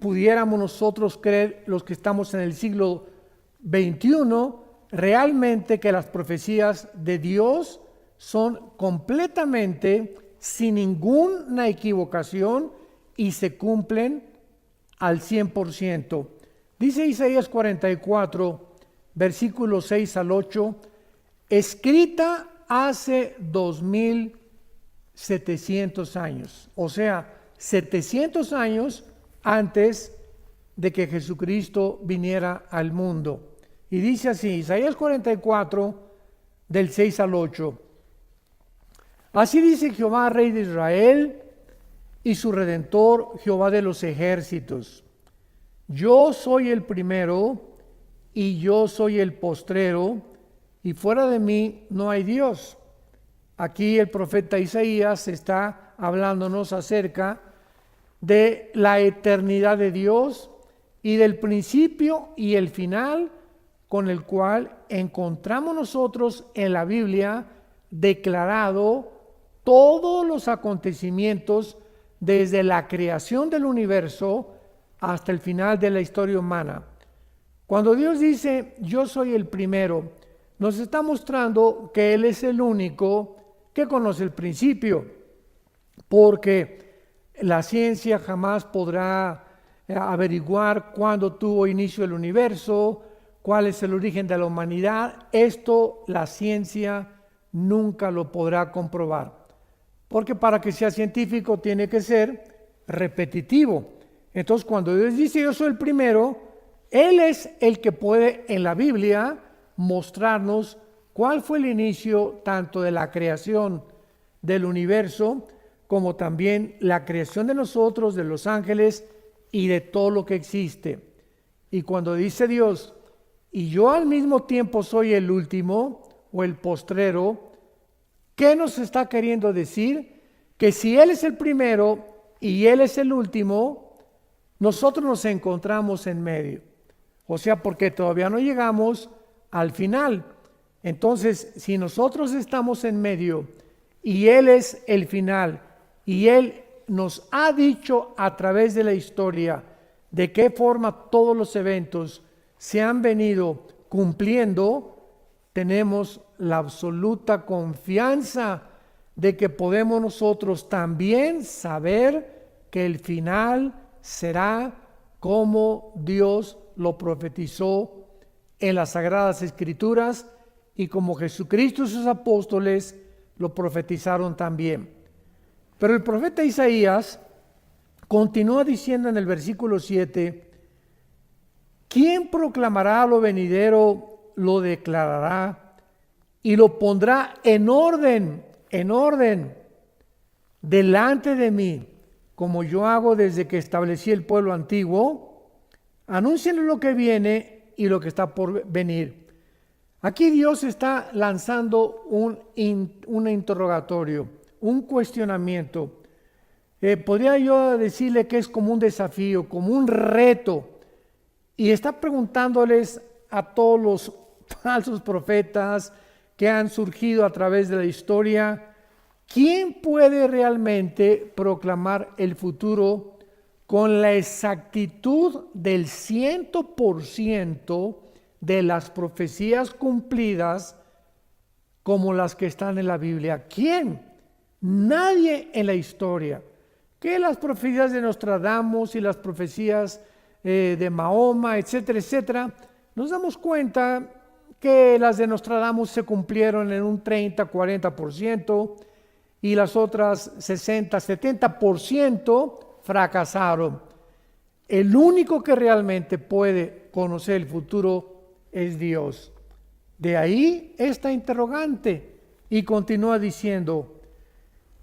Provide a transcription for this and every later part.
pudiéramos nosotros creer, los que estamos en el siglo XXI, realmente que las profecías de Dios son completamente sin ninguna equivocación y se cumplen al 100%. Dice Isaías 44, versículos 6 al 8, escrita hace 2700 años, o sea, 700 años antes de que Jesucristo viniera al mundo. Y dice así, Isaías 44, del 6 al 8. Así dice Jehová, Rey de Israel, y su Redentor, Jehová de los ejércitos. Yo soy el primero, y yo soy el postrero, y fuera de mí no hay Dios. Aquí el profeta Isaías está hablándonos acerca de la eternidad de Dios y del principio y el final con el cual encontramos nosotros en la Biblia declarado todos los acontecimientos desde la creación del universo hasta el final de la historia humana. Cuando Dios dice, yo soy el primero, nos está mostrando que Él es el único que conoce el principio, porque la ciencia jamás podrá averiguar cuándo tuvo inicio el universo, cuál es el origen de la humanidad. Esto la ciencia nunca lo podrá comprobar, porque para que sea científico tiene que ser repetitivo. Entonces, cuando Dios dice yo soy el primero, Él es el que puede en la Biblia mostrarnos cuál fue el inicio tanto de la creación del universo como también la creación de nosotros, de los ángeles y de todo lo que existe. Y cuando dice Dios, y yo al mismo tiempo soy el último o el postrero, ¿qué nos está queriendo decir? Que si Él es el primero y Él es el último, nosotros nos encontramos en medio. O sea, porque todavía no llegamos al final. Entonces, si nosotros estamos en medio y Él es el final y Él nos ha dicho a través de la historia de qué forma todos los eventos se han venido cumpliendo, tenemos la absoluta confianza de que podemos nosotros también saber que el final será como Dios lo profetizó en las Sagradas Escrituras y como Jesucristo y sus apóstoles lo profetizaron también. Pero el profeta Isaías continúa diciendo en el versículo 7, ¿quién proclamará lo venidero, lo declarará y lo pondrá en orden delante de mí, como yo hago desde que establecí el pueblo antiguo? Anuncien lo que viene y lo que está por venir. Aquí Dios está lanzando un interrogatorio, un cuestionamiento. Podría yo decirle que es como un desafío, como un reto. Y está preguntándoles a todos los falsos profetas que han surgido a través de la historia, ¿quién puede realmente proclamar el futuro con la exactitud del 100% de las profecías cumplidas como las que están en la Biblia? ¿Quién? Nadie en la historia. Que las profecías de Nostradamus y las profecías de Mahoma, etcétera, etcétera, nos damos cuenta que las de Nostradamus se cumplieron en un 30-40% y las otras 60-70% fracasaron. El único que realmente puede conocer el futuro es Dios. De ahí esta interrogante, y continúa diciendo,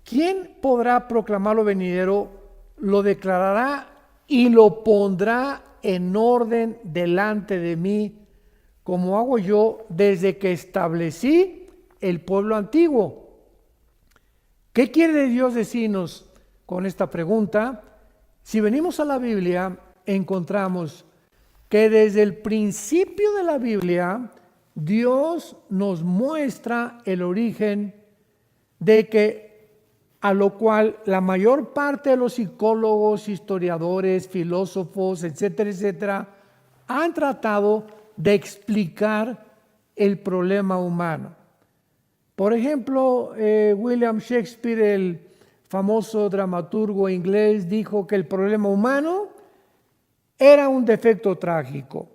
¿quién podrá proclamar lo venidero, lo declarará y lo pondrá en orden delante de mí, como hago yo desde que establecí el pueblo antiguo? ¿Qué quiere Dios decirnos con esta pregunta? Si venimos a la Biblia, encontramos que desde el principio de la Biblia, Dios nos muestra el origen de que a lo cual la mayor parte de los psicólogos, historiadores, filósofos, etcétera, etcétera, han tratado de explicar el problema humano. Por ejemplo, William Shakespeare, el famoso dramaturgo inglés, dijo que el problema humano era un defecto trágico.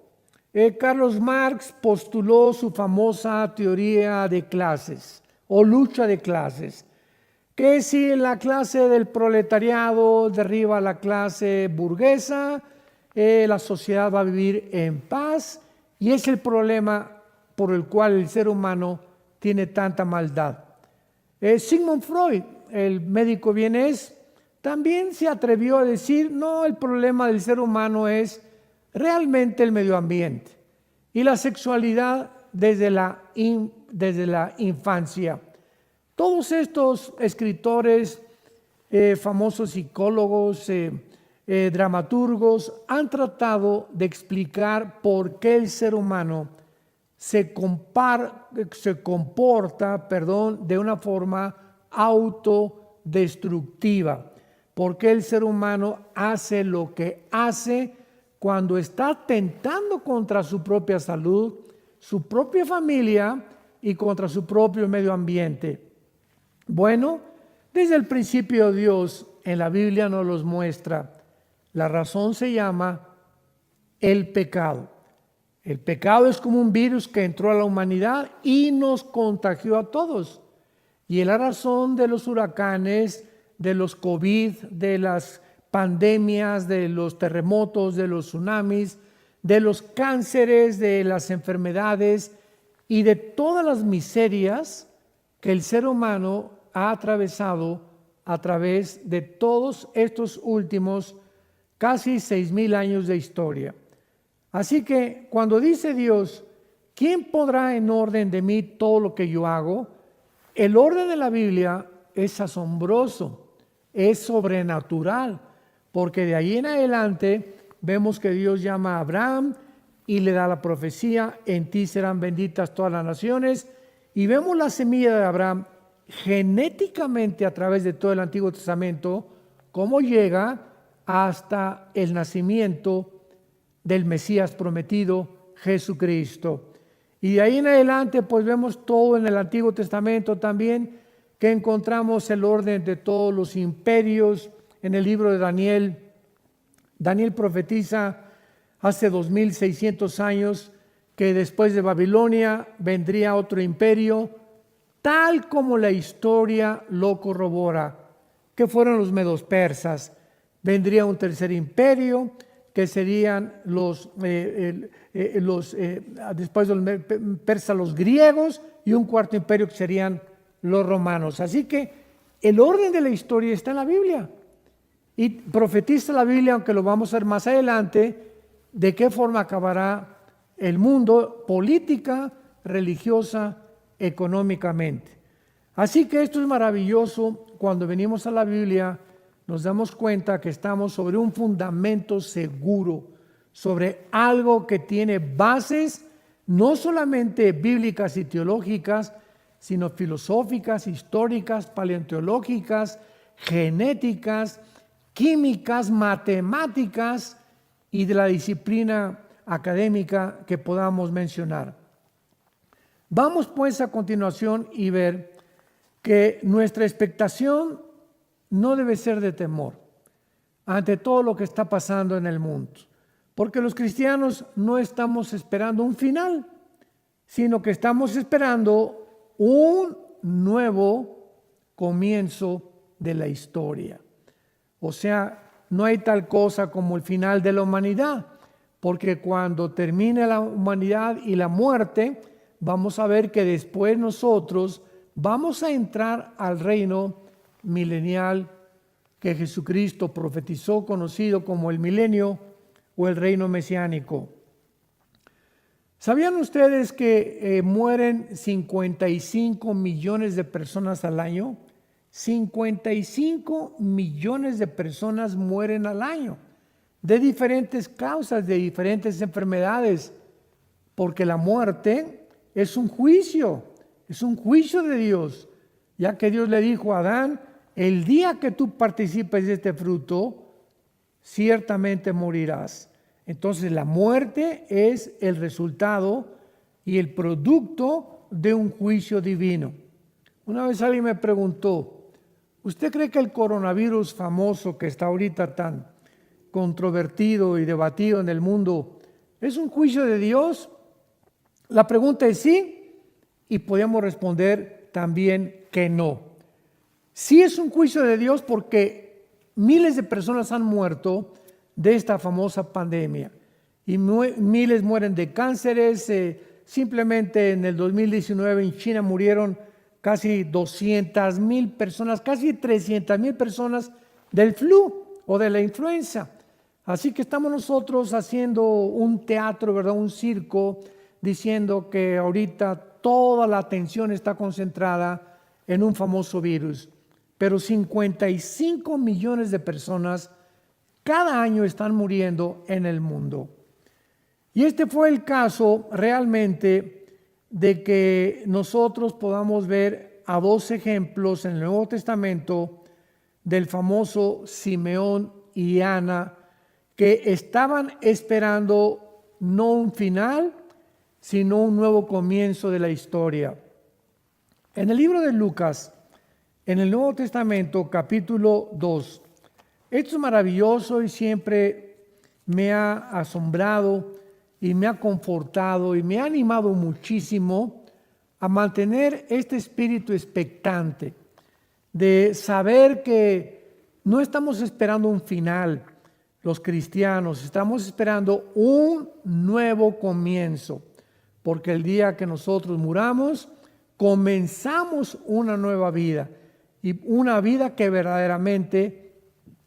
Carlos Marx postuló su famosa teoría de clases o lucha de clases, que si la clase del proletariado derriba a la clase burguesa, la sociedad va a vivir en paz, y es el problema por el cual el ser humano tiene tanta maldad. Sigmund Freud, el médico vienés, también se atrevió a decir, no, el problema del ser humano es realmente el medio ambiente y la sexualidad desde la infancia. Todos estos escritores, famosos psicólogos, dramaturgos, han tratado de explicar por qué el ser humano se comporta de una forma autodestructiva. ¿Por qué el ser humano hace lo que hace cuando está atentando contra su propia salud, su propia familia y contra su propio medio ambiente? Bueno, desde el principio Dios en la Biblia nos los muestra. La razón se llama el pecado. El pecado es como un virus que entró a la humanidad y nos contagió a todos. Y es la razón de los huracanes, de los COVID, de las pandemias, de los terremotos, de los tsunamis, de los cánceres, de las enfermedades y de todas las miserias que el ser humano ha atravesado a través de todos estos últimos casi 6,000 años de historia. Así que cuando dice Dios, ¿quién podrá en orden de mí todo lo que yo hago? El orden de la Biblia es asombroso, es sobrenatural, porque de ahí en adelante vemos que Dios llama a Abraham y le da la profecía, en ti serán benditas todas las naciones, y vemos la semilla de Abraham genéticamente a través de todo el Antiguo Testamento, cómo llega hasta el nacimiento del Mesías prometido, Jesucristo. Y de ahí en adelante pues vemos todo en el Antiguo Testamento también, que encontramos el orden de todos los imperios en el libro de Daniel. Daniel profetiza hace 2600 años que después de Babilonia vendría otro imperio, tal como la historia lo corrobora, que fueron los medos persas. Vendría un tercer imperio, que serían después de los persas, los griegos, y un cuarto imperio que serían los romanos. Así que el orden de la historia está en la Biblia. Y profetiza la Biblia, aunque lo vamos a ver más adelante, de qué forma acabará el mundo política, religiosa, económicamente. Así que esto es maravilloso. Cuando venimos a la Biblia nos damos cuenta que estamos sobre un fundamento seguro, sobre algo que tiene bases no solamente bíblicas y teológicas, sino filosóficas, históricas, paleontológicas, genéticas, químicas, matemáticas y de la disciplina académica que podamos mencionar. Vamos pues a continuación y ver que nuestra expectación no debe ser de temor ante todo lo que está pasando en el mundo, porque los cristianos no estamos esperando un final, sino que estamos esperando un nuevo comienzo de la historia. O sea, no hay tal cosa como el final de la humanidad, porque cuando termine la humanidad y la muerte, vamos a ver que después nosotros vamos a entrar al reino milenial que Jesucristo profetizó, conocido como el milenio o el reino mesiánico. ¿Sabían ustedes que mueren 55 millones de personas al año? 55 millones de personas mueren al año, de diferentes causas, de diferentes enfermedades, porque la muerte es un juicio de Dios, ya que Dios le dijo a Adán, el día que tú participes de este fruto, ciertamente morirás. Entonces la muerte es el resultado y el producto de un juicio divino. Una vez alguien me preguntó, ¿usted cree que el coronavirus famoso que está ahorita tan controvertido y debatido en el mundo es un juicio de Dios? La pregunta es sí, y podemos responder también que no. Sí es un juicio de Dios porque miles de personas han muerto de esta famosa pandemia y miles mueren de cánceres. Simplemente en el 2019 en China murieron casi 200,000 personas, casi 300,000 personas del flu o de la influenza. Así que estamos nosotros haciendo un teatro, ¿verdad? Un circo, diciendo que ahorita toda la atención está concentrada en un famoso virus. Pero 55 millones de personas cada año están muriendo en el mundo. Y este fue el caso realmente de que nosotros podamos ver a dos ejemplos en el Nuevo Testamento del famoso Simeón y Ana, que estaban esperando no un final, sino un nuevo comienzo de la historia. En el libro de Lucas, en el Nuevo Testamento, capítulo 2, esto es maravilloso y siempre me ha asombrado y me ha confortado y me ha animado muchísimo a mantener este espíritu expectante, de saber que no estamos esperando un final, los cristianos, estamos esperando un nuevo comienzo, porque el día que nosotros muramos, comenzamos una nueva vida, y una vida que verdaderamente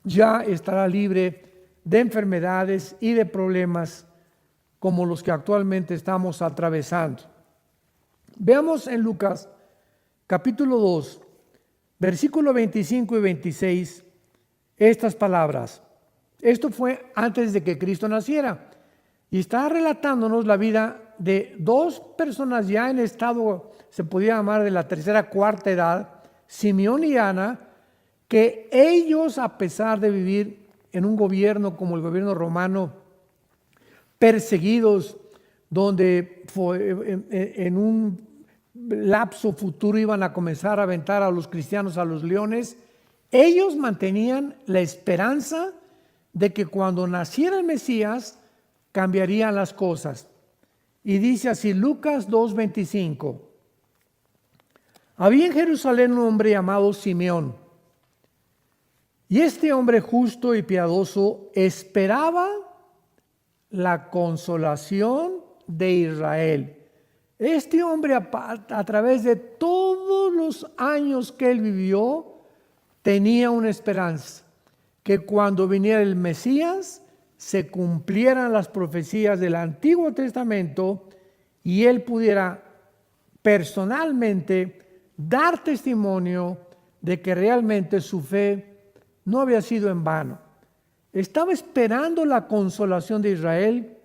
ya estará libre de enfermedades y de problemas como los que actualmente estamos atravesando. Veamos en Lucas capítulo 2, versículo 25 y 26, estas palabras. Esto fue antes de que Cristo naciera y está relatándonos la vida de dos personas ya en estado, se podía llamar de la tercera, cuarta edad, Simeón y Ana, que ellos, a pesar de vivir en un gobierno como el gobierno romano, perseguidos, donde en un lapso futuro iban a comenzar a aventar a los cristianos a los leones, ellos mantenían la esperanza de que cuando naciera el Mesías cambiarían las cosas. Y dice así Lucas 2:25. Había en Jerusalén un hombre llamado Simeón, y este hombre justo y piadoso esperaba la consolación de Israel. Este hombre, a través de todos los años que él vivió, tenía una esperanza, que cuando viniera el Mesías se cumplieran las profecías del Antiguo Testamento y él pudiera personalmente dar testimonio de que realmente su fe no había sido en vano. Estaba esperando la consolación de Israel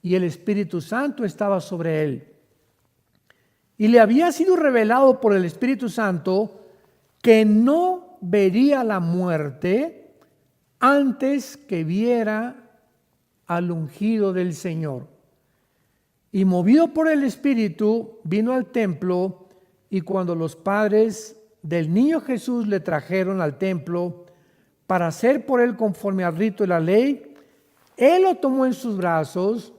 y el Espíritu Santo estaba sobre él. Y le había sido revelado por el Espíritu Santo que no vería la muerte antes que viera al ungido del Señor. Y movido por el Espíritu, vino al templo, y cuando los padres del niño Jesús le trajeron al templo para hacer por él conforme al rito de la ley, él lo tomó en sus brazos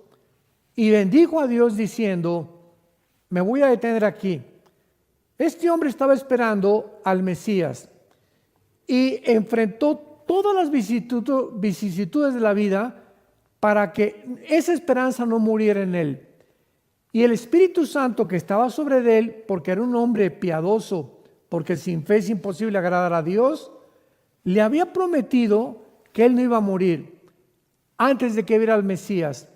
y bendijo a Dios diciendo: me voy a detener aquí. Este hombre estaba esperando al Mesías y enfrentó todas las vicisitudes de la vida para que esa esperanza no muriera en él. Y el Espíritu Santo que estaba sobre él, porque era un hombre piadoso, porque sin fe es imposible agradar a Dios, le había prometido que él no iba a morir antes de que viera al Mesías.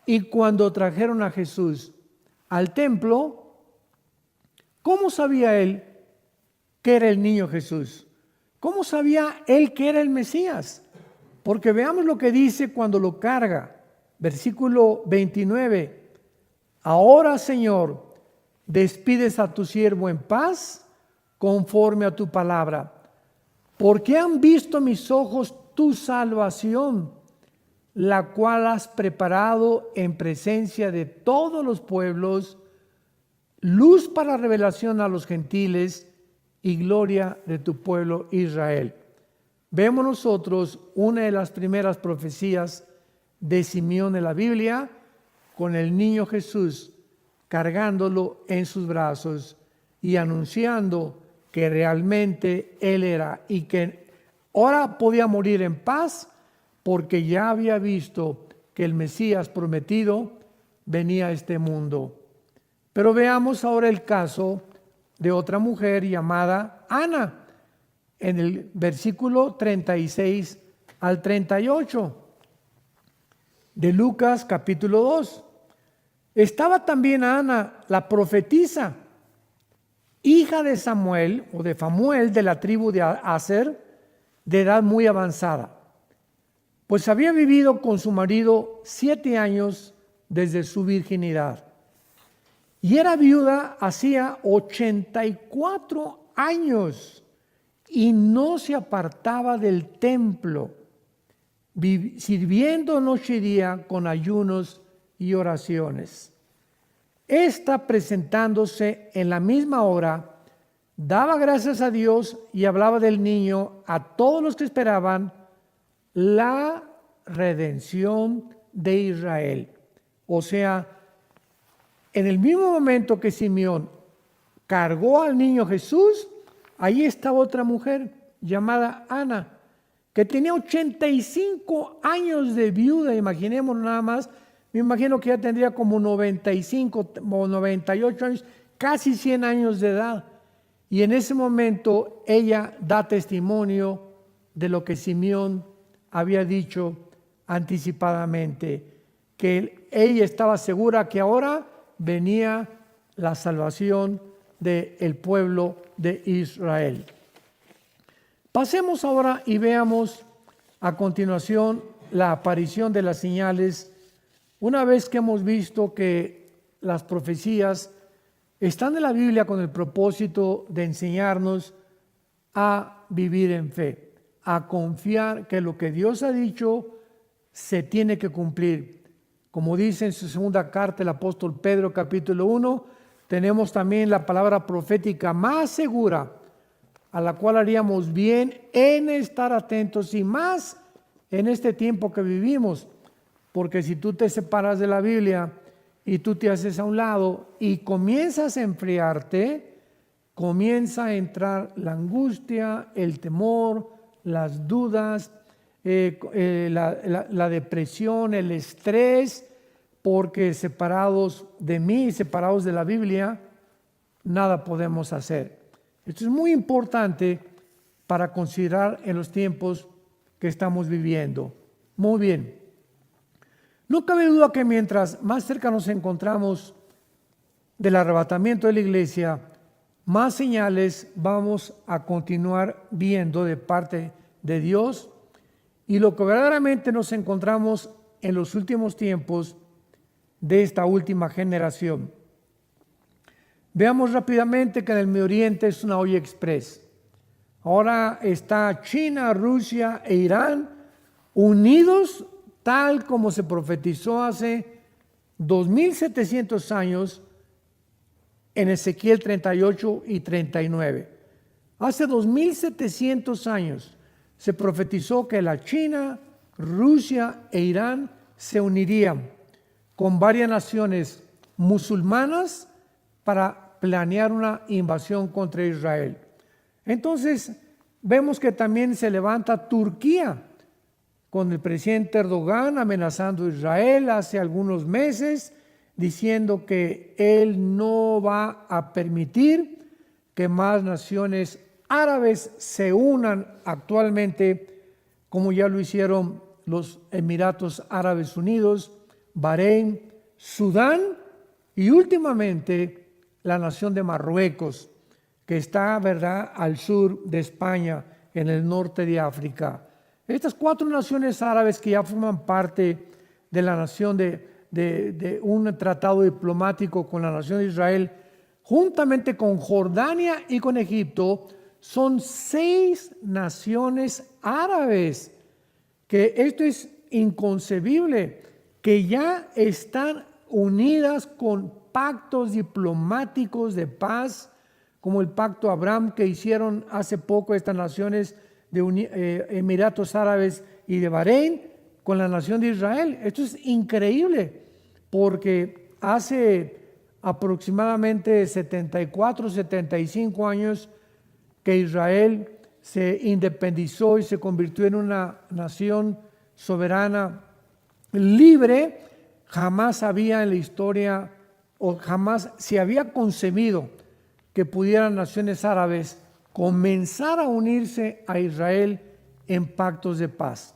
Y cuando trajeron a Jesús al templo, ¿cómo sabía él que era el niño Jesús? ¿Cómo sabía él que era el Mesías? Porque veamos lo que dice cuando lo carga. Versículo 29. Ahora, Señor, despides a tu siervo en paz conforme a tu palabra. porque han visto mis ojos tu salvación, la cual has preparado en presencia de todos los pueblos, luz para revelación a los gentiles y gloria de tu pueblo Israel. Vemos nosotros una de las primeras profecías de Simeón en la Biblia, con el niño Jesús cargándolo en sus brazos y anunciando que realmente Él era y que ahora podía morir en paz porque ya había visto que el Mesías prometido venía a este mundo. Pero veamos ahora el caso de otra mujer llamada Ana, en el versículo 36 al 38 de Lucas capítulo 2. Estaba también Ana, la profetisa, hija de Samuel o de Famuel de la tribu de Aser, de edad muy avanzada, pues había vivido con su marido 7 años desde su virginidad. Y era viuda hacía 84 años y no se apartaba del templo, sirviendo noche y día con ayunos y oraciones. Esta, presentándose en la misma hora, daba gracias a Dios y hablaba del niño a todos los que esperaban la redención de Israel. O sea, en el mismo momento que Simeón cargó al niño Jesús, ahí estaba otra mujer llamada Ana, que tenía 85 años de viuda. Imaginemos nada más, me imagino que ya tendría como 95 o 98 años, casi 100 años de edad. Y en ese momento ella da testimonio de lo que Simeón había dicho anticipadamente, que ella estaba segura que ahora venía la salvación del pueblo de Israel. Pasemos ahora y veamos a continuación la aparición de las señales. Una vez que hemos visto que las profecías están en la Biblia con el propósito de enseñarnos a vivir en fe, a confiar que lo que Dios ha dicho se tiene que cumplir. Como dice en su segunda carta el apóstol Pedro, capítulo 1, tenemos también la palabra profética más segura, a la cual haríamos bien en estar atentos y más en este tiempo que vivimos. Porque si tú te separas de la Biblia y tú te haces a un lado y comienzas a enfriarte, comienza a entrar la angustia, el temor, las dudas, la depresión, el estrés, porque separados de mí, separados de la Biblia, nada podemos hacer. Esto es muy importante para considerar en los tiempos que estamos viviendo. Muy bien. No cabe duda que mientras más cerca nos encontramos del arrebatamiento de la iglesia, más señales vamos a continuar viendo de parte de Dios, y lo que verdaderamente nos encontramos en los últimos tiempos de esta última generación. Veamos rápidamente que en el Medio Oriente es una olla express. Ahora está China, Rusia e Irán unidos, tal como se profetizó hace 2700 años en Ezequiel 38 y 39. Hace 2700 años se profetizó que la China, Rusia e Irán se unirían con varias naciones musulmanas para planear una invasión contra Israel. Entonces vemos que también se levanta Turquía, con el presidente Erdogan amenazando a Israel hace algunos meses, diciendo que él no va a permitir que más naciones árabes se unan actualmente, como ya lo hicieron los Emiratos Árabes Unidos, Bahrein, Sudán y últimamente la nación de Marruecos, que está, ¿verdad?, al sur de España, en el norte de África. Estas 4 naciones árabes que ya forman parte de la nación de un tratado diplomático con la nación de Israel, juntamente con Jordania y con Egipto, son 6 naciones árabes, que esto es inconcebible, que ya están unidas con pactos diplomáticos de paz, como el pacto Abraham que hicieron hace poco estas naciones de Emiratos Árabes y de Bahrein con la nación de Israel. Esto es increíble, porque hace aproximadamente 74, 75 años que Israel se independizó y se convirtió en una nación soberana, libre. Jamás había en la historia, o jamás se había concebido que pudieran naciones árabes comenzar a unirse a Israel en pactos de paz.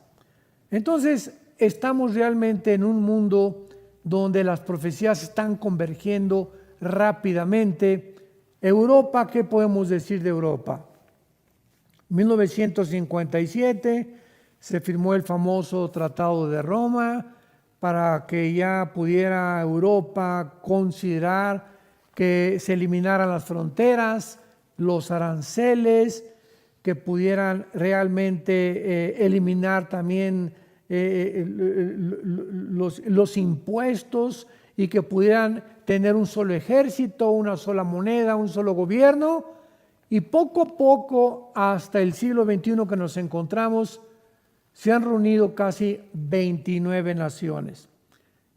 Entonces, estamos realmente en un mundo donde las profecías están convergiendo rápidamente. Europa, ¿qué podemos decir de Europa? 1957 se firmó el famoso Tratado de Roma para que ya pudiera Europa considerar que se eliminaran las fronteras, los aranceles, que pudieran realmente eliminar también los impuestos y que pudieran tener un solo ejército, una sola moneda, un solo gobierno. Y poco a poco, hasta el siglo XXI que nos encontramos, se han reunido casi 29 naciones.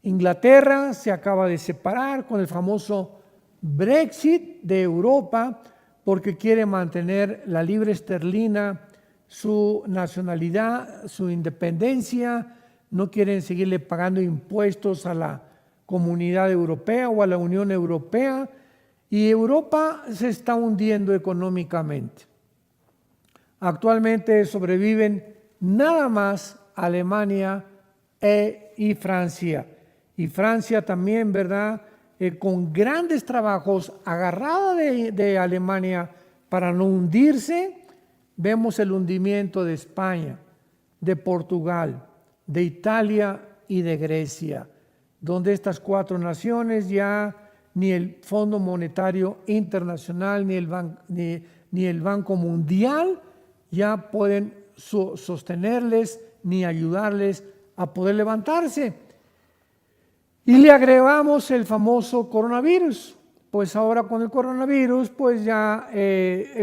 Inglaterra se acaba de separar con el famoso Brexit de Europa, porque quiere mantener la libra esterlina, su nacionalidad, su independencia. No quieren seguirle pagando impuestos a la Comunidad Europea o a la Unión Europea, y Europa se está hundiendo económicamente. Actualmente sobreviven nada más Alemania y Francia. Y Francia también, ¿verdad? Con grandes trabajos, agarrada de Alemania para no hundirse. Vemos el hundimiento de España, de Portugal, de Italia y de Grecia, donde estas 4 naciones ya ni el Fondo Monetario Internacional ni el Banco Mundial ya pueden sostenerles ni ayudarles a poder levantarse. Y le agregamos el famoso coronavirus. Pues ahora con el coronavirus, pues ya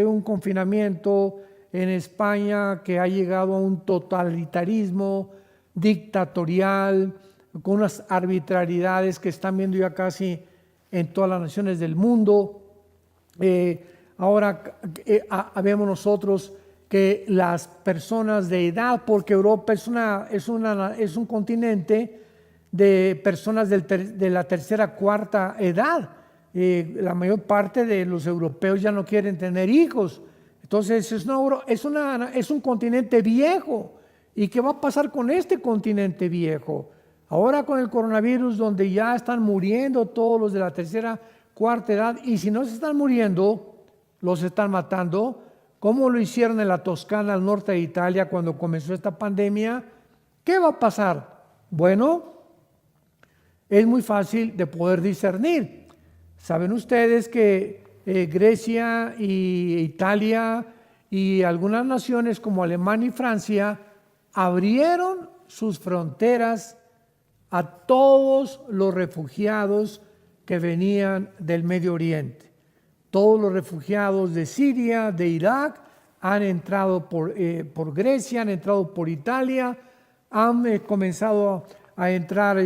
un confinamiento en España que ha llegado a un totalitarismo dictatorial, con unas arbitrariedades que están viendo ya casi en todas las naciones del mundo. Ahora vemos nosotros que las personas de edad, porque Europa es un continente de personas de la tercera, cuarta edad. La mayor parte de los europeos ya no quieren tener hijos. Entonces es un continente viejo. ¿Y qué va a pasar con este continente viejo? Ahora con el coronavirus, donde ya están muriendo todos los de la tercera, cuarta edad, y si no se están muriendo, los están matando, como lo hicieron en la Toscana, al norte de Italia, cuando comenzó esta pandemia. ¿Qué va a pasar? Bueno, es muy fácil de poder discernir. Saben ustedes que Grecia y Italia y algunas naciones como Alemania y Francia abrieron sus fronteras a todos los refugiados que venían del Medio Oriente. Todos los refugiados de Siria, de Irak, han entrado por Grecia, han entrado por Italia, han comenzado a entrar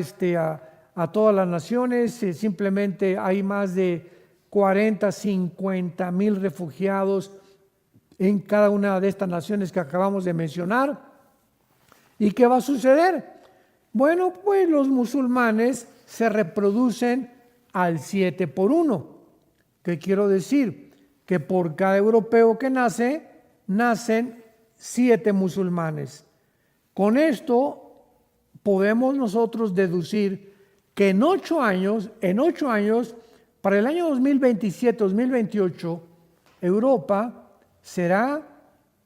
a todas las naciones. Simplemente hay más de 40, 50 mil refugiados en cada una de estas naciones que acabamos de mencionar. ¿Y qué va a suceder? Bueno, pues los musulmanes se reproducen al 7:1. ¿Qué quiero decir? Que por cada europeo que nace, nacen 7 musulmanes. Con esto podemos nosotros deducir que en 8 años, para el año 2027-2028, Europa será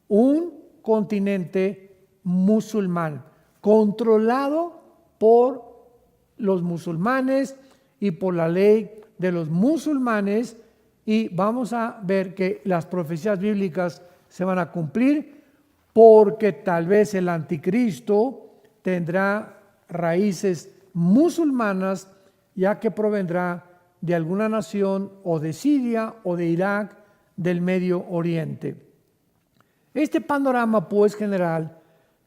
un continente musulmán, controlado por los musulmanes y por la ley de los musulmanes. Y vamos a ver que las profecías bíblicas se van a cumplir, porque tal vez el anticristo tendrá raíces musulmanas, ya que provendrá de alguna nación o de Siria o de Irak, del Medio Oriente. Este panorama, pues, general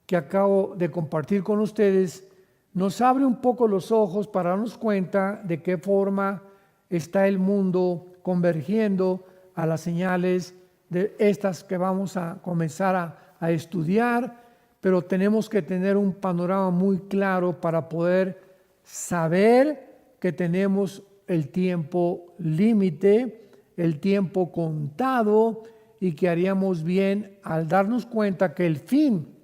que acabo de compartir con ustedes nos abre un poco los ojos para darnos cuenta de qué forma está el mundo convergiendo a las señales de estas que vamos a comenzar a estudiar, pero tenemos que tener un panorama muy claro para poder saber que tenemos el tiempo límite, el tiempo contado, y que haríamos bien al darnos cuenta que el fin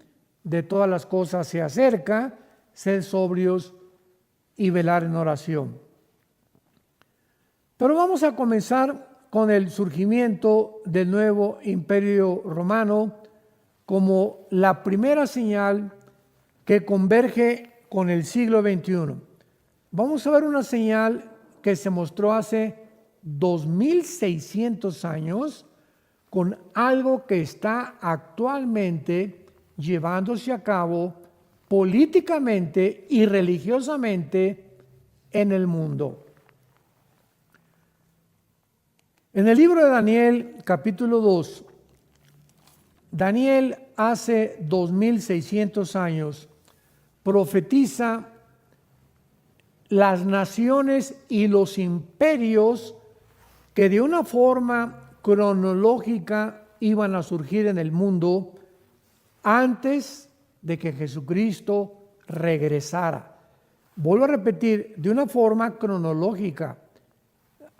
de todas las cosas se acerca, ser sobrios y velar en oración. Pero vamos a comenzar con el surgimiento del nuevo imperio romano como la primera señal que converge con el siglo XXI. Vamos a ver una señal que se mostró hace 2600 años con algo que está actualmente llevándose a cabo políticamente y religiosamente en el mundo. En el libro de Daniel, capítulo 2, Daniel hace 2600 años profetiza las naciones y los imperios que de una forma cronológica iban a surgir en el mundo antes de que Jesucristo regresara. Vuelvo a repetir, de una forma cronológica.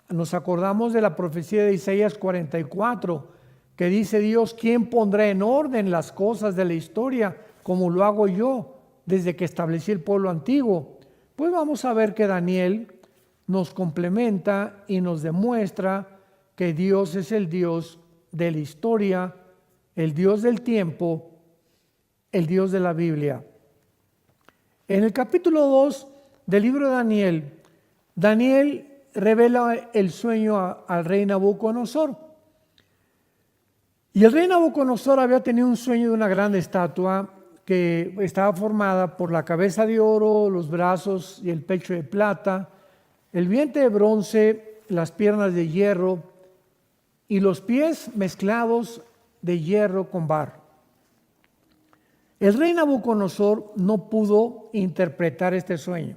Nos acordamos de la profecía de Isaías 44, que dice Dios: ¿quién pondrá en orden las cosas de la historia como lo hago yo desde que establecí el pueblo antiguo? Pues vamos a ver que Daniel nos complementa y nos demuestra que Dios es el Dios de la historia, el Dios del tiempo, el Dios de la Biblia. En el capítulo 2 del libro de Daniel, Daniel revela el sueño al rey Nabucodonosor. Y el rey Nabucodonosor había tenido un sueño de una gran estatua que estaba formada por la cabeza de oro, los brazos y el pecho de plata, el vientre de bronce, las piernas de hierro y los pies mezclados de hierro con barro. El rey Nabucodonosor no pudo interpretar este sueño.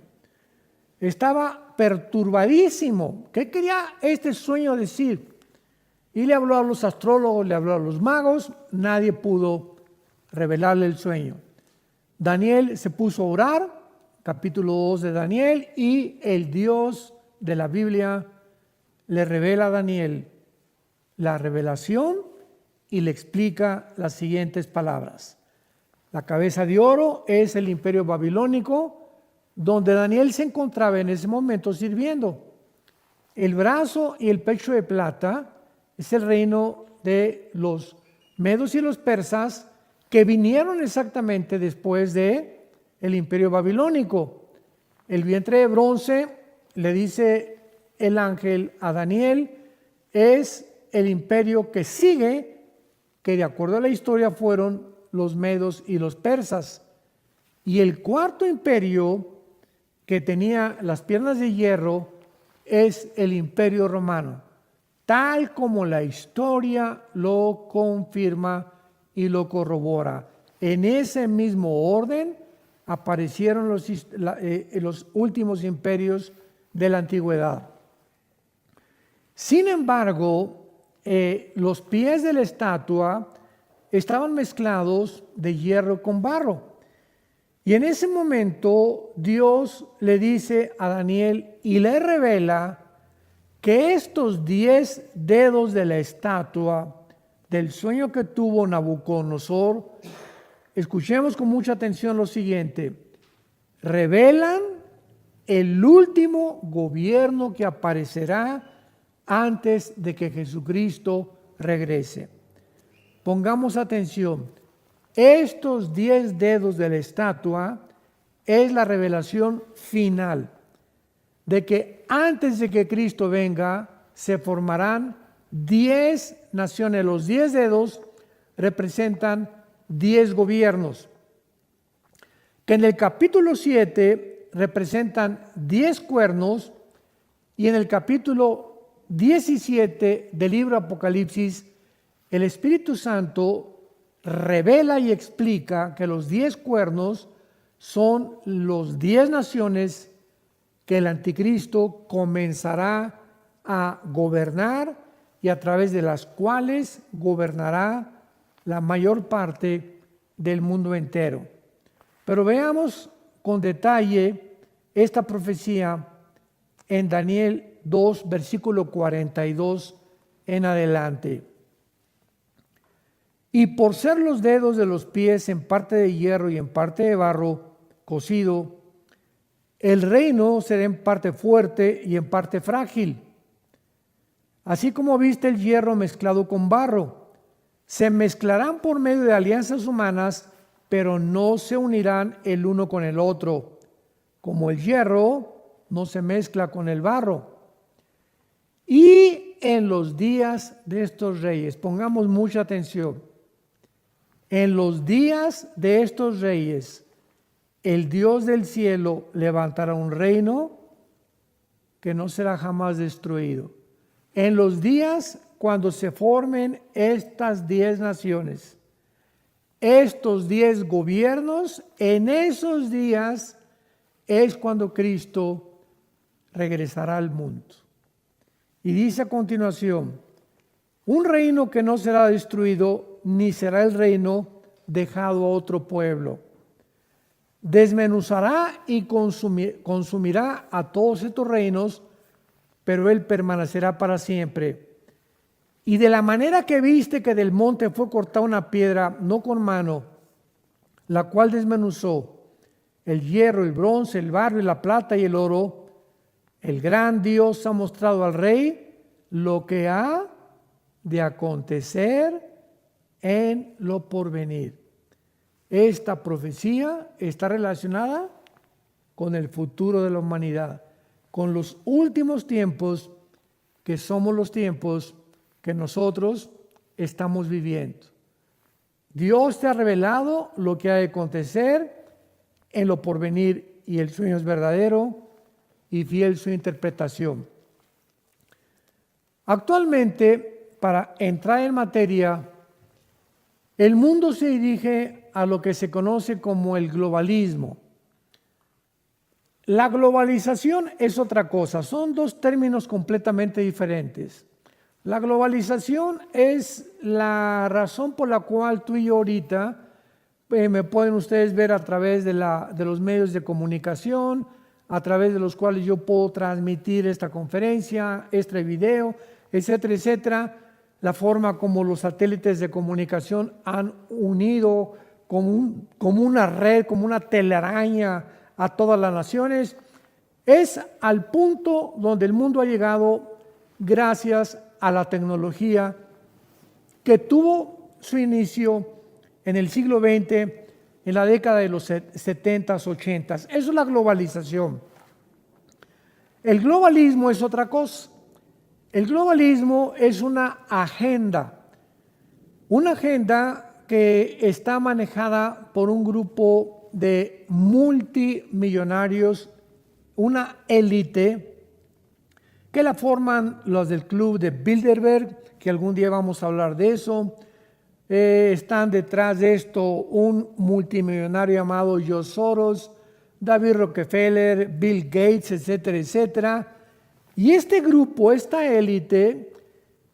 Estaba perturbadísimo. ¿Qué quería este sueño decir? Y le habló a los astrólogos, le habló a los magos, nadie pudo revelarle el sueño. Daniel se puso a orar, capítulo 2 de Daniel, y el Dios de la Biblia le revela a Daniel la revelación y le explica las siguientes palabras. La cabeza de oro es el imperio babilónico, donde Daniel se encontraba en ese momento sirviendo. El brazo y el pecho de plata es el reino de los medos y los persas, que vinieron exactamente después de el imperio babilónico. El vientre de bronce, le dice el ángel a Daniel, es el imperio que sigue, que de acuerdo a la historia fueron los medos y los persas. Y el cuarto imperio, que tenía las piernas de hierro, es el imperio romano, tal como la historia lo confirma y lo corrobora. En ese mismo orden aparecieron los últimos imperios de la antigüedad. Sin embargo, los pies de la estatua estaban mezclados de hierro con barro. Y en ese momento Dios le dice a Daniel y le revela que estos 10 dedos de la estatua del sueño que tuvo Nabucodonosor, escuchemos con mucha atención lo siguiente, revelan el último gobierno que aparecerá antes de que Jesucristo regrese. Pongamos atención, estos 10 dedos de la estatua es la revelación final de que antes de que Cristo venga se formarán 10 naciones. Los 10 dedos representan 10 gobiernos, que en el capítulo 7 representan 10 cuernos, y en el capítulo 17 del libro Apocalipsis, el Espíritu Santo revela y explica que los 10 cuernos son los 10 naciones que el anticristo comenzará a gobernar y a través de las cuales gobernará la mayor parte del mundo entero. Pero veamos con detalle esta profecía en Daniel 2, versículo 42 en adelante. Y por ser los dedos de los pies en parte de hierro y en parte de barro cocido, el reino será en parte fuerte y en parte frágil. Así como viste el hierro mezclado con barro, se mezclarán por medio de alianzas humanas, pero no se unirán el uno con el otro, como el hierro no se mezcla con el barro. Y en los días de estos reyes, pongamos mucha atención, en los días de estos reyes, el Dios del cielo levantará un reino que no será jamás destruido. En los días cuando se formen estas 10 naciones, estos 10 gobiernos, en esos días es cuando Cristo regresará al mundo. Y dice a continuación, un reino que no será destruido, ni será el reino dejado a otro pueblo. Desmenuzará y consumirá a todos estos reinos, pero él permanecerá para siempre. Y de la manera que viste que del monte fue cortada una piedra, no con mano, la cual desmenuzó el hierro, el bronce, el barro y la plata y el oro, el gran Dios ha mostrado al rey lo que ha de acontecer en lo porvenir. Esta profecía está relacionada con el futuro de la humanidad, con los últimos tiempos, que somos los tiempos que nosotros estamos viviendo. Dios te ha revelado lo que ha de acontecer en lo porvenir, y el sueño es verdadero y fiel su interpretación. Actualmente, para entrar en materia, el mundo se dirige a lo que se conoce como el globalismo. La globalización es otra cosa, son dos términos completamente diferentes. La globalización es la razón por la cual tú y yo ahorita me pueden ustedes ver a través de los medios de comunicación, a través de los cuales yo puedo transmitir esta conferencia, este video, etcétera, etcétera. La forma como los satélites de comunicación han unido como una red, como una telaraña a todas las naciones, es al punto donde el mundo ha llegado gracias a la tecnología que tuvo su inicio en el siglo XX, en la década de los 70s, 80s. Eso es la globalización. El globalismo es otra cosa. El globalismo es una agenda que está manejada por un grupo de multimillonarios, una élite que la forman los del club de Bilderberg, que algún día vamos a hablar de eso. Están detrás de esto un multimillonario llamado George Soros, David Rockefeller, Bill Gates, etcétera, etcétera. Y este grupo, esta élite,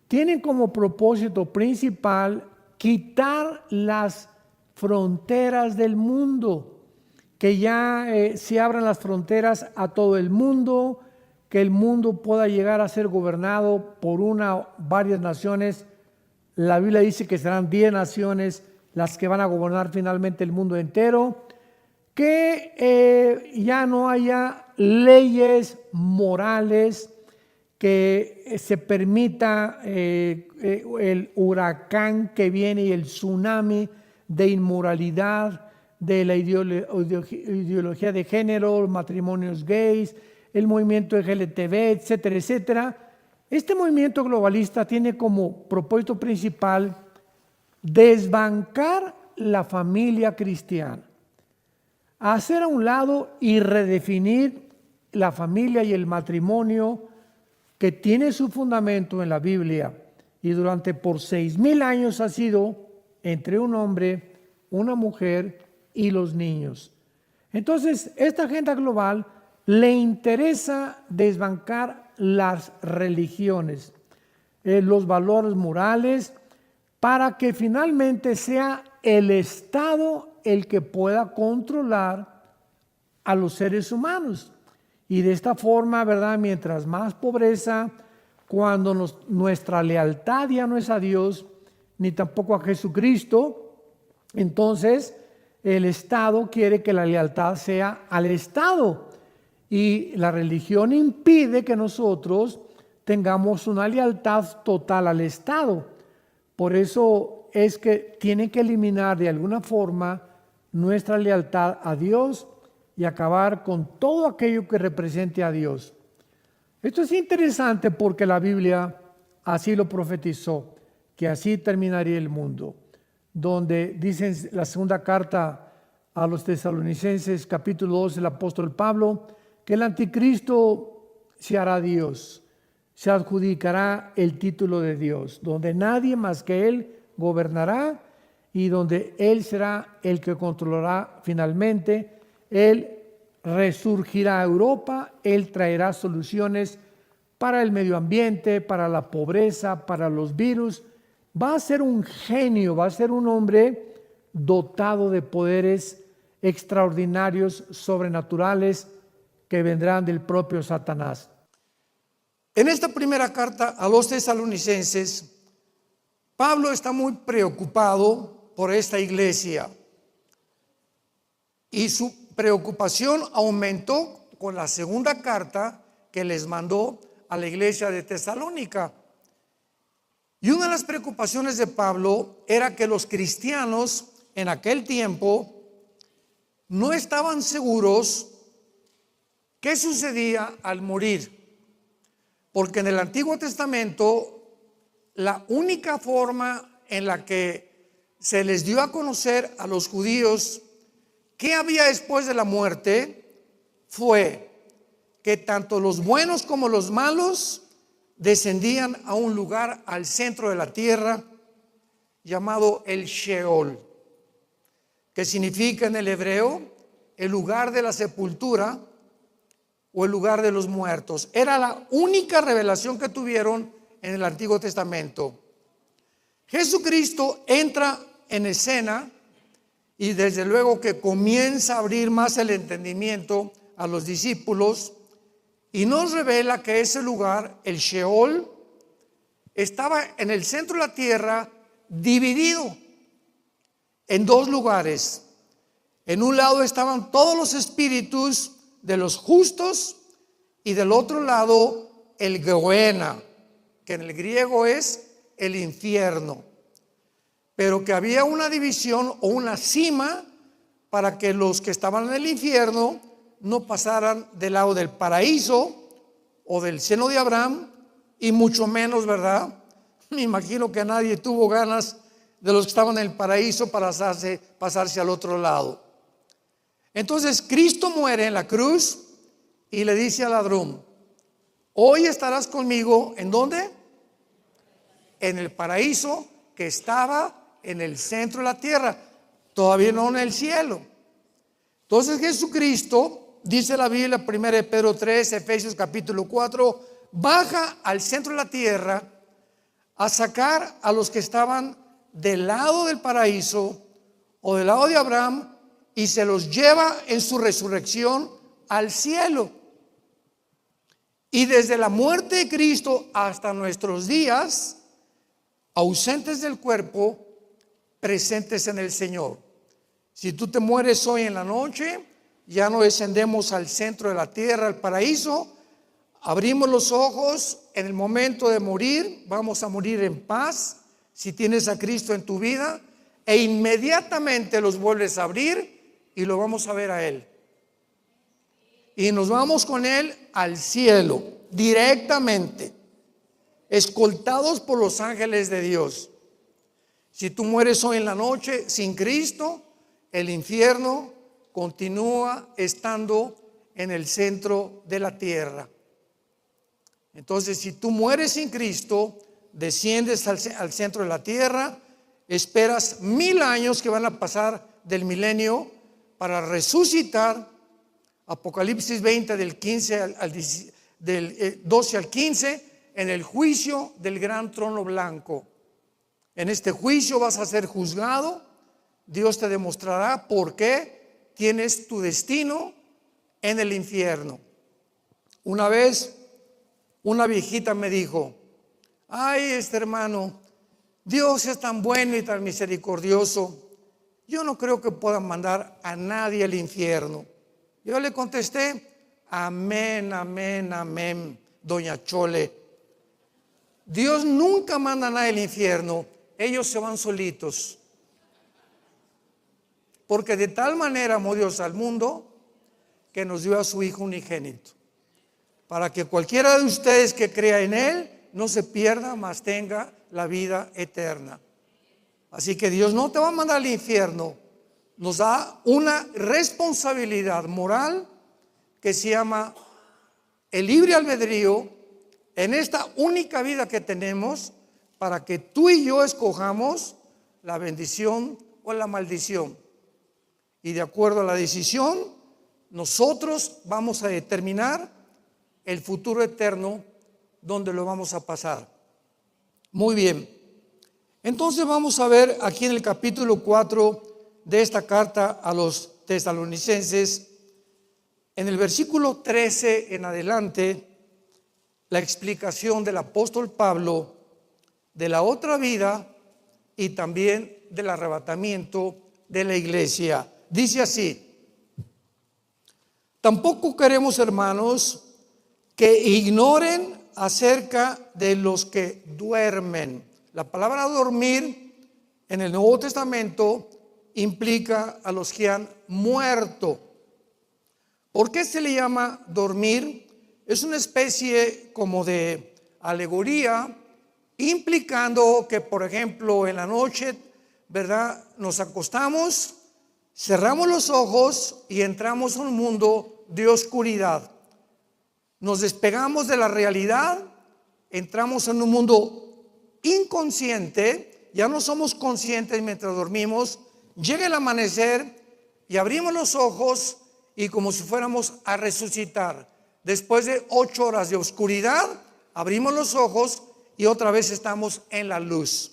tiene como propósito principal quitar las fronteras del mundo, que ya se abran las fronteras a todo el mundo, que el mundo pueda llegar a ser gobernado por varias naciones. La Biblia dice que serán 10 naciones las que van a gobernar finalmente el mundo entero, que ya no haya leyes morales, que se permita el huracán que viene y el tsunami de inmoralidad, de la ideología de género, matrimonios gays, el movimiento LGTB, etcétera, etcétera. Este movimiento globalista tiene como propósito principal desbancar la familia cristiana, hacer a un lado y redefinir la familia y el matrimonio que tiene su fundamento en la Biblia y durante por 6,000 años ha sido entre un hombre, una mujer y los niños. Entonces, esta agenda global le interesa desbancar las religiones, los valores morales, para que finalmente sea el Estado el que pueda controlar a los seres humanos. Y de esta forma, ¿verdad? Mientras más pobreza, cuando nuestra lealtad ya no es a Dios, ni tampoco a Jesucristo, entonces el Estado quiere que la lealtad sea al Estado. Y la religión impide que nosotros tengamos una lealtad total al Estado. Por eso es que tiene que eliminar de alguna forma nuestra lealtad a Dios y acabar con todo aquello que represente a Dios. Esto es interesante porque la Biblia así lo profetizó, que así terminaría el mundo, donde dice en la segunda carta a los Tesalonicenses, capítulo 2, el apóstol Pablo, que el anticristo se hará Dios, se adjudicará el título de Dios, donde nadie más que Él gobernará y donde Él será el que controlará finalmente. Él resurgirá a Europa, Él traerá soluciones para el medio ambiente, para la pobreza, para los virus. Va a ser un genio, va a ser un hombre dotado de poderes extraordinarios, sobrenaturales, que vendrán del propio Satanás. En esta primera carta a los tesalonicenses, Pablo está muy preocupado por esta iglesia y su preocupación aumentó con la segunda carta que les mandó a la iglesia de Tesalónica. Y una de las preocupaciones de Pablo era que los cristianos en aquel tiempo no estaban seguros qué sucedía al morir. Porque en el Antiguo Testamento la única forma en la que se les dio a conocer a los judíos qué había después de la muerte fue que tanto los buenos como los malos descendían a un lugar al centro de la tierra llamado el Sheol, que significa en el hebreo el lugar de la sepultura o el lugar de los muertos. Era la única revelación que tuvieron en el Antiguo Testamento. Jesucristo entra en escena y desde luego que comienza a abrir más el entendimiento a los discípulos y nos revela que ese lugar, el Sheol, estaba en el centro de la tierra dividido en dos lugares. En un lado estaban todos los espíritus de los justos y del otro lado el Gehenna, que en el griego es el infierno, pero que había una división o una cima para que los que estaban en el infierno no pasaran del lado del paraíso o del seno de Abraham, y mucho menos, ¿verdad? Me imagino que nadie tuvo ganas de los que estaban en el paraíso para pasarse al otro lado. Entonces Cristo muere en la cruz y le dice al ladrón: hoy estarás conmigo, ¿en dónde? En el paraíso que estaba en el centro de la tierra, todavía no en el cielo. Entonces Jesucristo, dice la Biblia, 1 Pedro 3, Efesios capítulo 4, baja al centro de la tierra a sacar a los que estaban del lado del paraíso o del lado de Abraham y se los lleva en su resurrección al cielo. Y desde la muerte de Cristo hasta nuestros días, ausentes del cuerpo, presentes en el Señor. Si tú te mueres hoy en la noche, ya no descendemos al centro de la tierra, al paraíso. Abrimos los ojos en el momento de morir, vamos a morir en paz si tienes a Cristo en tu vida, e inmediatamente los vuelves a abrir y lo vamos a ver a Él. Y nos vamos con Él al cielo, directamente, escoltados por los ángeles de Dios. Si tú mueres hoy en la noche sin Cristo, el infierno continúa estando en el centro de la tierra. Entonces, si tú mueres sin Cristo, desciendes al centro de la tierra, esperas 1000 años que van a pasar del milenio para resucitar. Apocalipsis 20 del 12 al 15, en el juicio del gran trono blanco. En este juicio vas a ser juzgado. Dios te demostrará por qué tienes tu destino en el infierno. Una vez una viejita me dijo: ay, hermano, Dios es tan bueno y tan misericordioso, yo no creo que pueda mandar a nadie al infierno. Yo le contesté: amén, amén, amén, doña Chole. Dios nunca manda a nadie al infierno, ellos se van solitos. Porque de tal manera amó Dios al mundo que nos dio a su Hijo unigénito, para que cualquiera de ustedes que crea en Él no se pierda, mas tenga la vida eterna. Así que Dios no te va a mandar al infierno. Nos da una responsabilidad moral que se llama el libre albedrío en esta única vida que tenemos, para que tú y yo escojamos la bendición o la maldición. Y de acuerdo a la decisión, nosotros vamos a determinar el futuro eterno donde lo vamos a pasar. Muy bien. Entonces vamos a ver aquí en el capítulo 4 de esta carta a los tesalonicenses, en el versículo 13 en adelante, la explicación del apóstol Pablo de la otra vida y también del arrebatamiento de la iglesia. Dice así: tampoco queremos, hermanos, que ignoren acerca de los que duermen. La palabra dormir en el Nuevo Testamento implica a los que han muerto. ¿Por qué se le llama dormir? Es una especie como de alegoría, implicando que, por ejemplo, en la noche, ¿verdad?, nos acostamos, cerramos los ojos y entramos a un mundo de oscuridad. Nos despegamos de la realidad, entramos en un mundo inconsciente, ya no somos conscientes mientras dormimos. Llega el amanecer y abrimos los ojos y como si fuéramos a resucitar. Después de 8 horas de oscuridad, abrimos los ojos y otra vez estamos en la luz.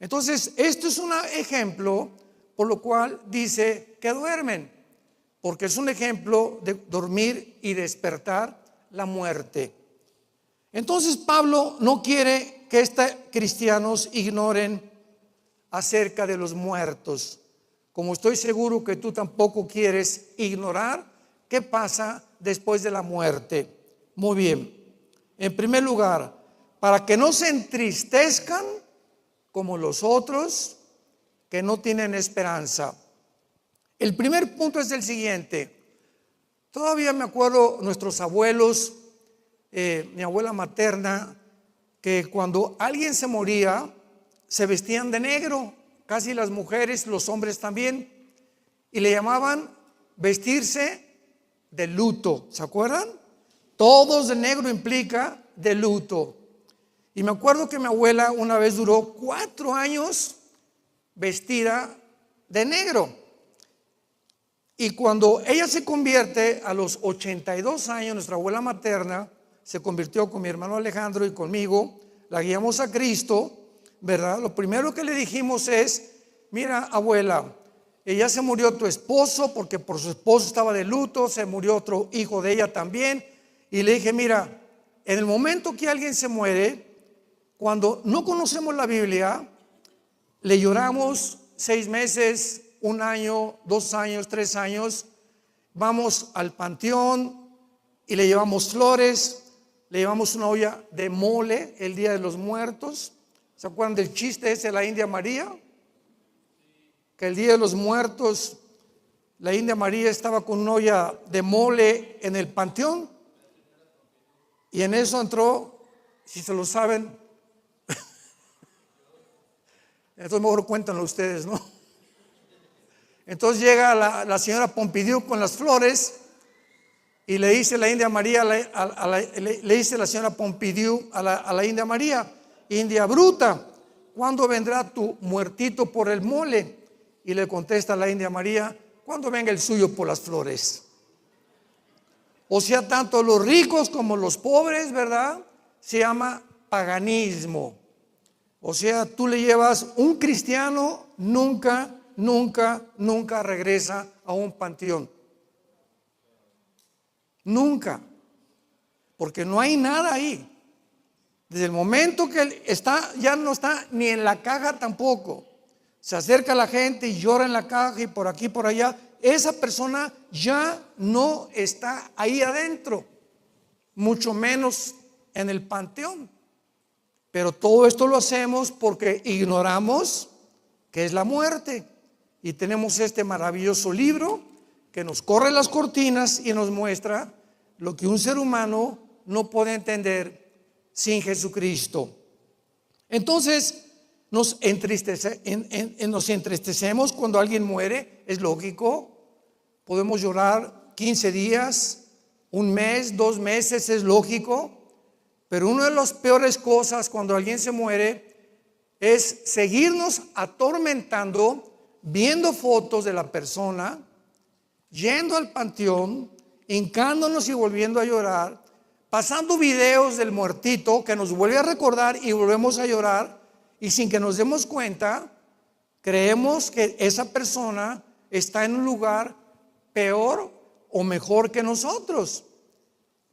Entonces, esto es un ejemplo por lo cual dice que duermen, porque es un ejemplo de dormir y despertar la muerte. Entonces Pablo no quiere que cristianos ignoren acerca de los muertos, como estoy seguro que tú tampoco quieres ignorar qué pasa después de la muerte. Muy bien. En primer lugar, para que no se entristezcan como los otros que no tienen esperanza. El primer punto es el siguiente. Todavía me acuerdo nuestros abuelos, mi abuela materna, que cuando alguien se moría se vestían de negro, casi las mujeres, los hombres también, y le llamaban vestirse de luto. ¿Se acuerdan? Todos de negro implica de luto. Y me acuerdo que mi abuela una vez duró 4 años vestida de negro. Y cuando ella se convierte a los 82 años, nuestra abuela materna se convirtió con mi hermano Alejandro y conmigo, la guiamos a Cristo, ¿verdad? Lo primero que le dijimos es: mira, abuela, ya se murió tu esposo, porque por su esposo estaba de luto, se murió otro hijo de ella también. Y le dije: mira, en el momento que alguien se muere, cuando no conocemos la Biblia, le lloramos 6 meses, 1 año, 2 años, 3 años, vamos al panteón y le llevamos flores, le llevamos una olla de mole el Día de los Muertos. ¿Se acuerdan del chiste ese de la India María? Que el Día de los Muertos, la India María estaba con una olla de mole en el panteón, y en eso entró, si se lo saben, Entonces mejor cuéntanlo ustedes, ¿no? Entonces llega la señora Pompidou con las flores y le dice la India María, le dice la señora Pompidou a la India María: India bruta, ¿cuándo vendrá tu muertito por el mole? Y le contesta la India María: cuando venga el suyo por las flores. O sea, tanto los ricos como los pobres, ¿verdad? Se llama paganismo. O sea, tú le llevas, un cristiano nunca regresa a un panteón. Nunca. Porque no hay nada ahí. Desde el momento que él está, ya no está ni en la caja tampoco. Se acerca la gente y llora en la caja y por aquí, por allá. Esa persona ya no está ahí adentro, mucho menos en el panteón. Pero todo esto lo hacemos porque ignoramos qué es la muerte. Y tenemos este maravilloso libro que nos corre las cortinas y nos muestra lo que un ser humano no puede entender sin Jesucristo. Entonces nos entristecemos cuando alguien muere, es lógico. Podemos llorar 15 días, un mes, 2 meses, es lógico. Pero una de las peores cosas cuando alguien se muere es seguirnos atormentando, viendo fotos de la persona, yendo al panteón, hincándonos y volviendo a llorar, pasando videos del muertito que nos vuelve a recordar y volvemos a llorar, y sin que nos demos cuenta, creemos que esa persona está en un lugar peor o mejor que nosotros.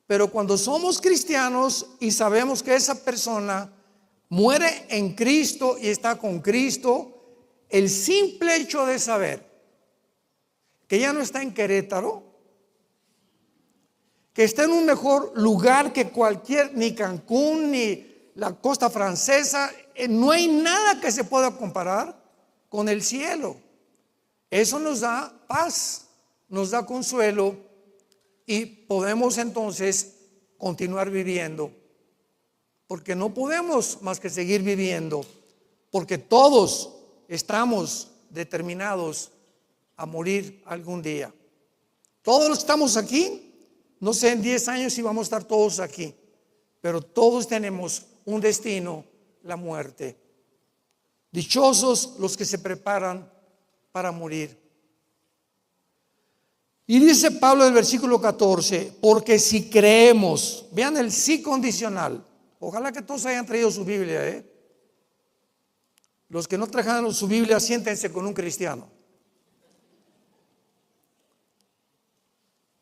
Pero cuando somos cristianos y sabemos que esa persona muere en Cristo y está con Cristo, el simple hecho de saber que ya no está en Querétaro, que está en un mejor lugar que ni Cancún, ni la costa francesa, no hay nada que se pueda comparar con el cielo. Eso nos da paz, nos da consuelo y podemos entonces continuar viviendo. Porque no podemos más que seguir viviendo, porque todos estamos determinados a morir algún día. Todos los que estamos aquí, no sé en 10 años si vamos a estar todos aquí, pero todos tenemos un destino, la muerte. Dichosos los que se preparan para morir. Y dice Pablo en el versículo 14, porque si creemos, vean el sí condicional. Ojalá que todos hayan traído su Biblia, Los que no trajeron su Biblia, siéntense con un cristiano.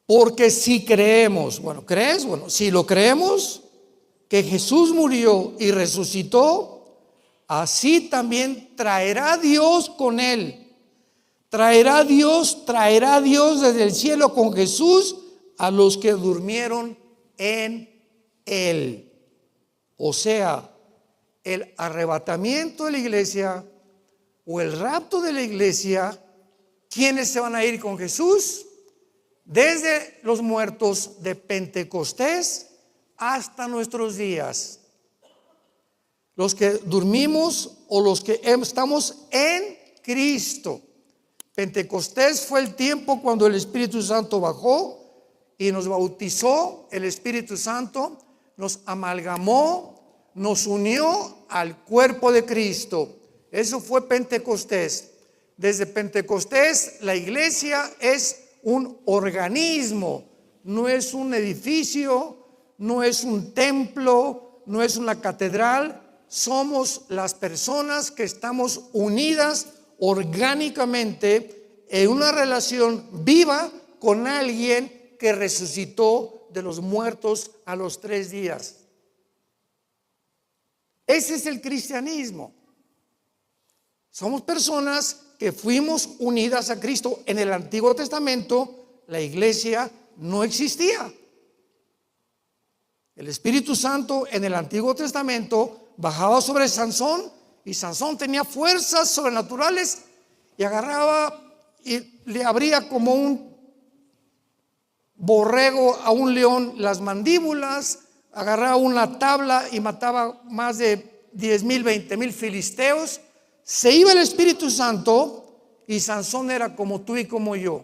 Porque si creemos, ¿crees? Si lo creemos, que Jesús murió y resucitó, así también traerá Dios con él. Traerá Dios desde el cielo con Jesús a los que durmieron en él. O sea, el arrebatamiento de la iglesia o el rapto de la iglesia, ¿quiénes se van a ir con Jesús? Desde los muertos de Pentecostés hasta nuestros días. Los que dormimos o los que estamos en Cristo. Pentecostés fue el tiempo cuando el Espíritu Santo bajó y nos bautizó. El Espíritu Santo nos amalgamó, nos unió al cuerpo de Cristo. Eso fue Pentecostés. Desde Pentecostés la iglesia es un organismo, no es un edificio, no es un templo, no es una catedral. Somos las personas que estamos unidas orgánicamente en una relación viva con alguien que resucitó de los muertos a los 3 días. Ese es el cristianismo. Somos personas que fuimos unidas a Cristo. En el Antiguo Testamento la iglesia no existía. El Espíritu Santo en el Antiguo Testamento bajaba sobre Sansón y Sansón tenía fuerzas sobrenaturales y agarraba y le abría como un borrego a un león las mandíbulas, agarraba una tabla y mataba más de 10,000, 20,000 filisteos. se iba el Espíritu Santo y Sansón era como tú y como yo.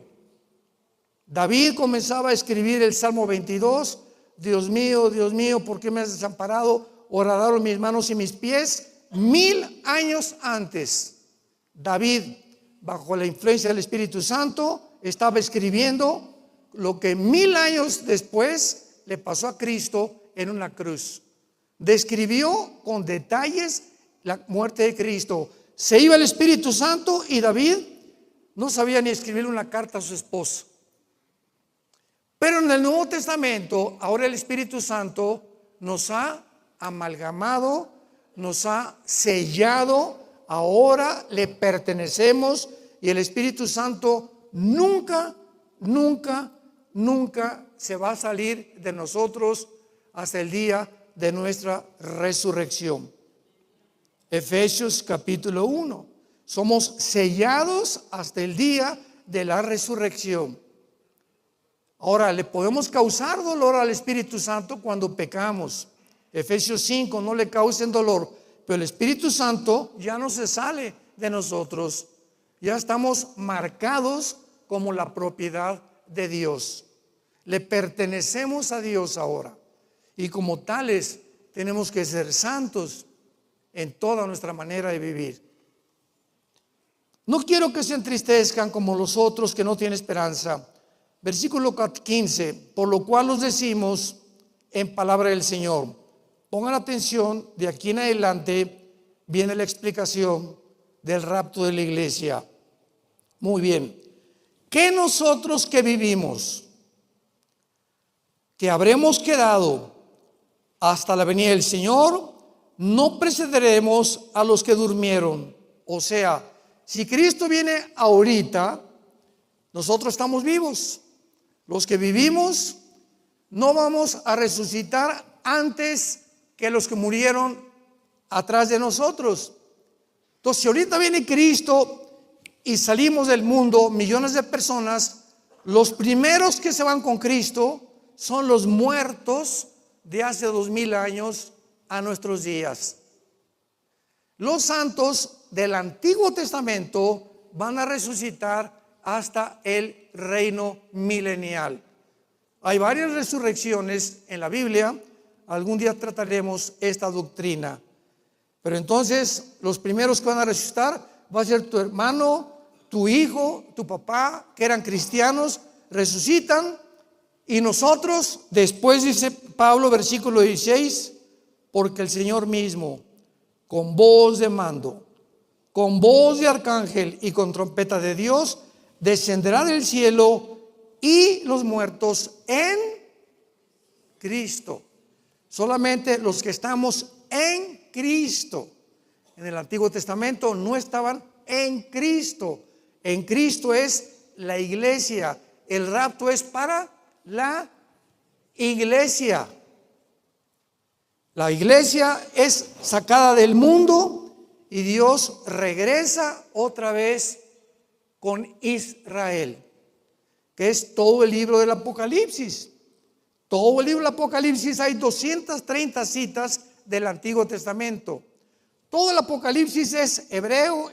David comenzaba a escribir el Salmo 22. Dios mío, ¿por qué me has desamparado? Horadaron mis manos y mis pies. 1000 años antes, David, bajo la influencia del Espíritu Santo, estaba escribiendo lo que 1000 años después le pasó a Cristo en una cruz. Describió con detalles la muerte de Cristo. Se iba el Espíritu Santo y David no sabía ni escribir una carta a su esposa. Pero en el Nuevo Testamento, ahora el Espíritu Santo nos ha amalgamado, nos ha sellado, ahora le pertenecemos y el Espíritu Santo nunca se va a salir de nosotros hasta el día de nuestra resurrección. Efesios capítulo 1. Somos sellados hasta el día de la resurrección. Ahora, le podemos causar dolor al Espíritu Santo cuando pecamos. Efesios 5, no le causen dolor, pero el Espíritu Santo ya no se sale de nosotros. Ya estamos marcados como la propiedad de Dios. Le pertenecemos a Dios ahora. Y como tales tenemos que ser santos en toda nuestra manera de vivir. No quiero que se entristezcan como los otros que no tienen esperanza. Versículo 15, por lo cual os decimos en palabra del Señor. Pongan atención, de aquí en adelante viene la explicación del rapto de la iglesia. Muy bien. Que nosotros que vivimos, que habremos quedado hasta la venida del Señor, no precederemos a los que durmieron. O sea, si Cristo viene ahorita, nosotros estamos vivos. Los que vivimos no vamos a resucitar antes que los que murieron atrás de nosotros. Entonces, si ahorita viene Cristo y salimos del mundo, millones de personas, los primeros que se van con Cristo son los muertos de hace 2000 años a nuestros días. Los santos del Antiguo Testamento van a resucitar hasta el reino milenial. Hay varias resurrecciones en la Biblia. Algún día trataremos esta doctrina. Pero entonces los primeros que van a resucitar va a ser tu hermano, tu hijo, tu papá, que eran cristianos, resucitan. Y nosotros, después dice Pablo, versículo 16, porque el Señor mismo, con voz de mando, con voz de arcángel y con trompeta de Dios, descenderá del cielo y los muertos en Cristo. Solamente los que estamos en Cristo. En el Antiguo Testamento no estaban en Cristo. En Cristo es la iglesia. El rapto es para la iglesia. La iglesia es sacada del mundo y Dios regresa otra vez con Israel, que es todo el libro del Apocalipsis. Todo el libro del Apocalipsis hay 230 citas del Antiguo Testamento. Todo el Apocalipsis es hebreo.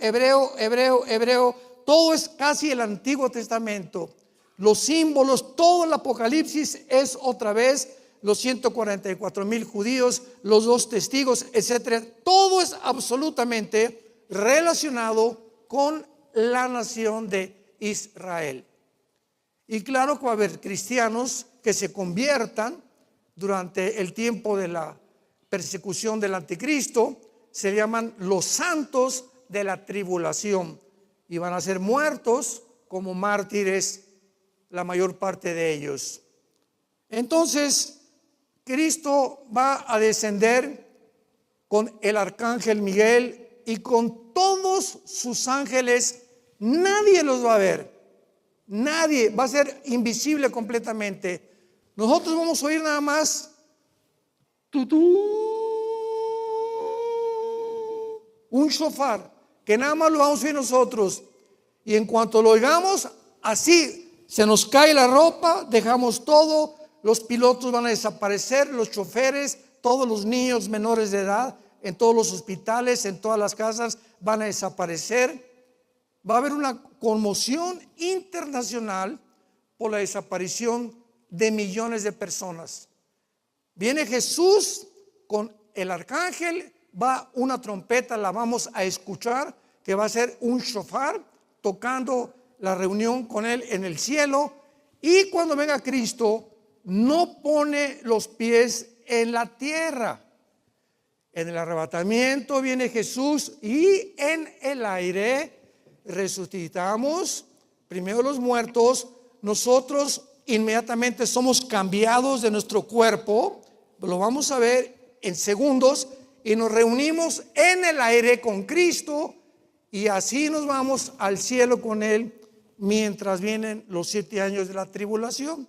Todo es casi el Antiguo Testamento. Los símbolos, todo el Apocalipsis es otra vez los 144,000 judíos, los 2 testigos, etcétera. Todo es absolutamente relacionado con la nación de Israel. Y claro que va a haber cristianos que se conviertan durante el tiempo de la persecución del anticristo. Se llaman los santos de la tribulación y van a ser muertos como mártires la mayor parte de ellos. Entonces Cristo va a descender con el arcángel Miguel y con todos sus ángeles. Nadie los va a ver, nadie, va a ser invisible completamente. Nosotros vamos a oír nada más un shofar, que nada más lo vamos a oír nosotros, y en cuanto lo oigamos, así se nos cae la ropa, dejamos todo. Los pilotos van a desaparecer, los choferes, todos los niños menores de edad en todos los hospitales, en todas las casas, van a desaparecer. Va a haber una conmoción internacional por la desaparición de millones de personas. Viene Jesús con el arcángel, va una trompeta, la vamos a escuchar, que va a ser un shofar tocando la reunión con él en el cielo. Y cuando venga Cristo, no pone los pies en la tierra. En el arrebatamiento viene Jesús y en el aire resucitamos, primero los muertos, nosotros inmediatamente somos cambiados de nuestro cuerpo, lo vamos a ver en segundos, y nos reunimos en el aire con Cristo, y así nos vamos al cielo con Él mientras vienen los 7 años de la tribulación.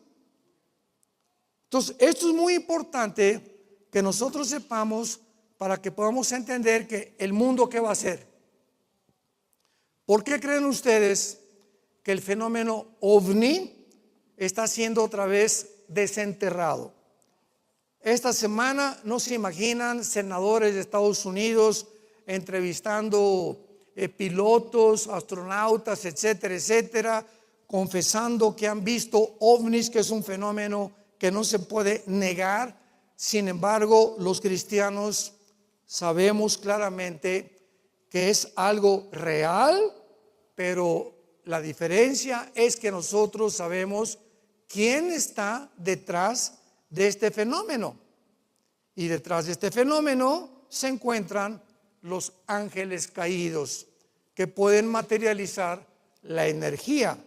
Entonces, esto es muy importante que nosotros sepamos para que podamos entender que el mundo, ¿qué va a hacer? ¿Por qué creen ustedes que el fenómeno ovni está siendo otra vez desenterrado? Esta semana, no se imaginan, senadores de Estados Unidos entrevistando pilotos, astronautas, etcétera, etcétera, confesando que han visto ovnis, que es un fenómeno que no se puede negar. Sin embargo, los cristianos sabemos claramente que es algo real, pero la diferencia es que nosotros sabemos quién está detrás de este fenómeno. Y detrás de este fenómeno se encuentran los ángeles caídos, que pueden materializar la energía.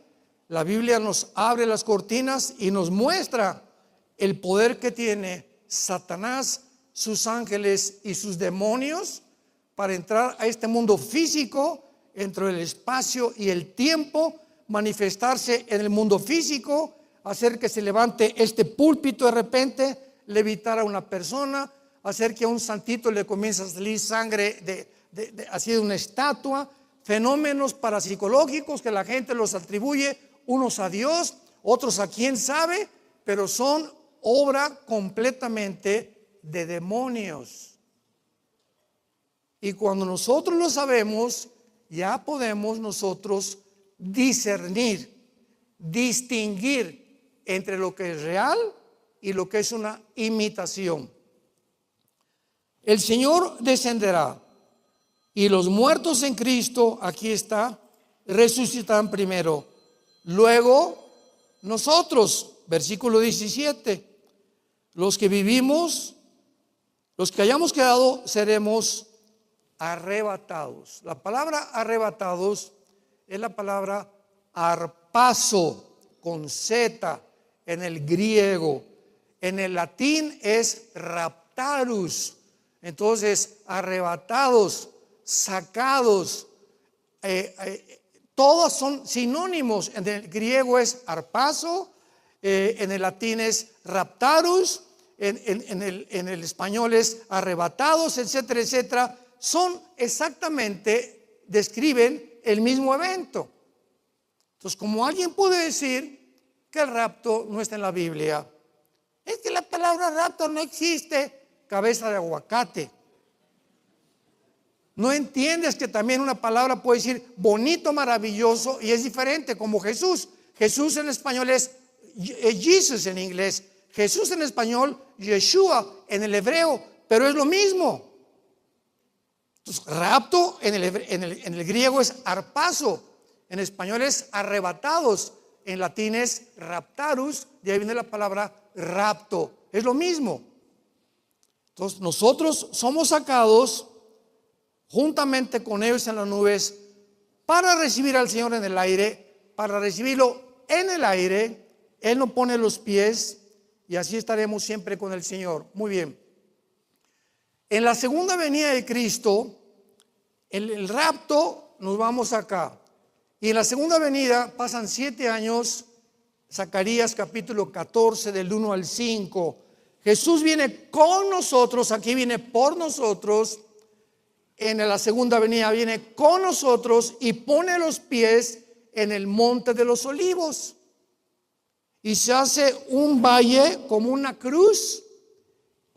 La Biblia nos abre las cortinas y nos muestra el poder que tiene Satanás, sus ángeles y sus demonios para entrar a este mundo físico, entre el espacio y el tiempo, manifestarse en el mundo físico, hacer que se levante este púlpito de repente, levitar a una persona, hacer que a un santito le comience a salir sangre así de una estatua, fenómenos parapsicológicos que la gente los atribuye unos a Dios, otros a quién sabe, pero son obra completamente de demonios. Y cuando nosotros lo sabemos, ya podemos nosotros discernir, distinguir entre lo que es real y lo que es una imitación. El Señor descenderá y los muertos en Cristo, aquí está, resucitarán primero. Luego nosotros, versículo 17, los que vivimos, los que hayamos quedado, seremos arrebatados. La palabra arrebatados es la palabra arpazo, con Z en el griego. En el latín es raptarus. Entonces, arrebatados, sacados, todos son sinónimos. En el griego es arpazo, en el latín es raptarus, en el español es arrebatados, etcétera, etcétera. Son exactamente, describen el mismo evento. Entonces, como alguien puede decir que el rapto no está en la Biblia, es que la palabra rapto no existe, cabeza de aguacate. No entiendes que también una palabra puede decir bonito, maravilloso, y es diferente, como Jesús. Jesús en español es Jesus en inglés, Jesús en español, Yeshua en el hebreo, pero es lo mismo. Entonces, rapto en el griego es arpazo, en español es arrebatados, en latín es raptarus, de ahí viene la palabra rapto, es lo mismo. Entonces, nosotros somos sacados juntamente con ellos en las nubes para recibir al Señor en el aire, para recibirlo en el aire. Él nos pone los pies y así estaremos siempre con el Señor. Muy bien. En la segunda venida de Cristo, el rapto, nos vamos acá. Y en la segunda venida pasan 7 años, Zacarías capítulo 14 del 1 al 5. Jesús viene con nosotros, aquí viene por nosotros. En la segunda venida viene con nosotros y pone los pies en el monte de los olivos. Y se hace un valle como una cruz.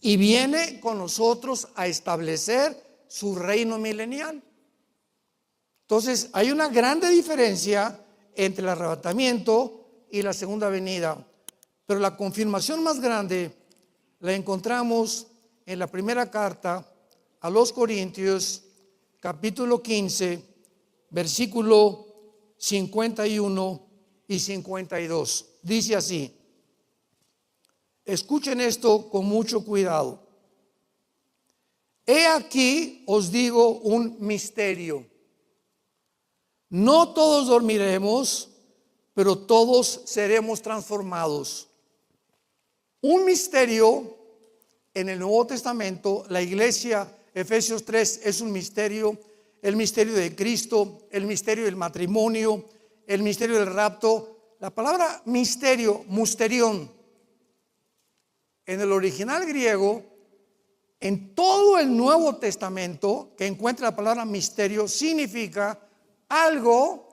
y viene con nosotros a establecer su reino milenial. Entonces, hay una grande diferencia entre el arrebatamiento y la segunda venida. Pero la confirmación más grande la encontramos en la primera carta a los Corintios, capítulo 15, versículo 51 y 52. Dice así: escuchen esto con mucho cuidado. He aquí os digo un misterio. No todos dormiremos, pero todos seremos transformados. Un misterio en el Nuevo Testamento. La iglesia, Efesios 3, es un misterio. El misterio de Cristo, el misterio del matrimonio, el misterio del rapto. La palabra misterio, musterión, en el original griego, en todo el Nuevo Testamento, que encuentra la palabra misterio, significa algo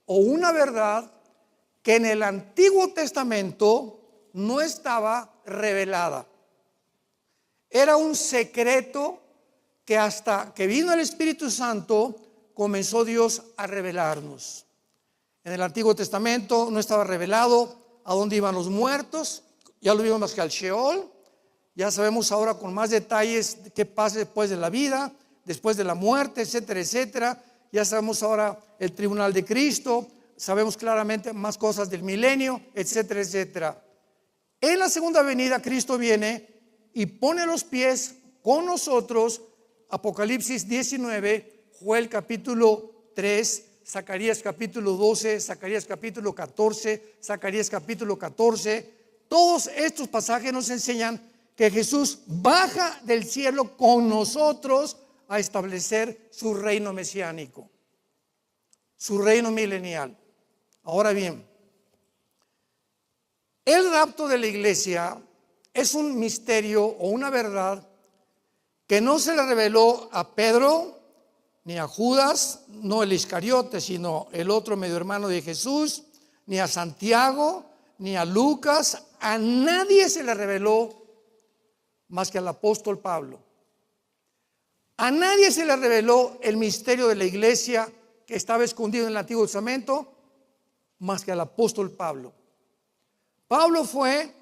o una verdad que en el Antiguo Testamento no estaba revelada. Era un secreto que hasta que vino el Espíritu Santo comenzó Dios a revelarnos. En el Antiguo Testamento no estaba revelado a dónde iban los muertos, ya lo vimos más que al Sheol. Ya sabemos ahora con más detalles qué pasa después de la vida, después de la muerte, etcétera, etcétera. Ya sabemos ahora el tribunal de Cristo, sabemos claramente más cosas del milenio, etcétera, etcétera. En la segunda venida Cristo viene y pone los pies con nosotros. Apocalipsis 19, Joel capítulo 3, Zacarías capítulo 12, Zacarías capítulo 14, Zacarías capítulo 14. Todos estos pasajes nos enseñan que Jesús baja del cielo con nosotros a establecer su reino mesiánico, su reino milenial. Ahora bien, el rapto de la iglesia es un misterio o una verdad que no se le reveló a Pedro ni a Judas, no el Iscariote, sino el otro medio hermano de Jesús, ni a Santiago, ni a Lucas. A nadie se le reveló más que al apóstol Pablo. A nadie se le reveló el misterio de la iglesia que estaba escondido en el Antiguo Testamento más que al apóstol Pablo. Pablo fue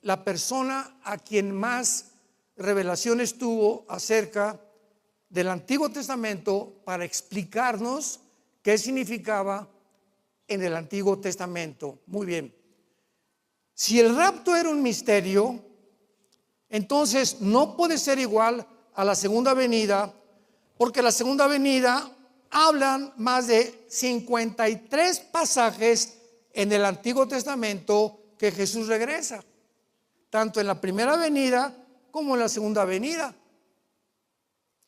la persona a quien más revelaciones tuvo acerca del Antiguo Testamento para explicarnos qué significaba en el Antiguo Testamento. Muy bien. Si el rapto era un misterio, entonces no puede ser igual a la segunda venida, porque la segunda venida hablan más de 53 pasajes en el Antiguo Testamento que Jesús regresa, tanto en la primera venida como en la segunda venida.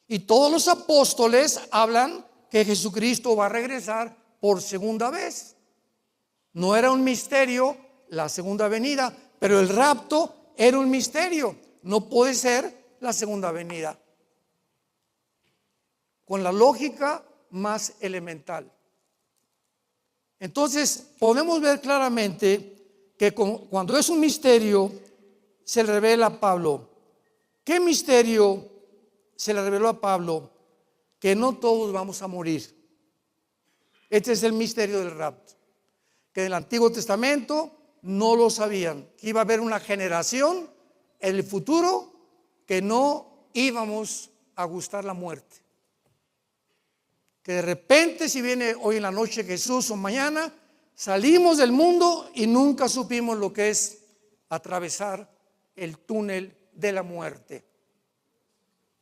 Y todos los apóstoles hablan que Jesucristo va a regresar por segunda vez. No era un misterio la segunda venida, pero el rapto era un misterio. No puede ser la segunda venida. Con la lógica más elemental. Entonces, podemos ver claramente que cuando es un misterio, se le revela a Pablo. ¿Qué misterio se le reveló a Pablo? Que no todos vamos a morir. Este es el misterio del rapto. Que en el Antiguo Testamento no lo sabían. Que iba a haber una generación en el futuro que no íbamos a gustar la muerte. Que de repente, si viene hoy en la noche Jesús o mañana, salimos del mundo y nunca supimos lo que es atravesar el túnel de la muerte.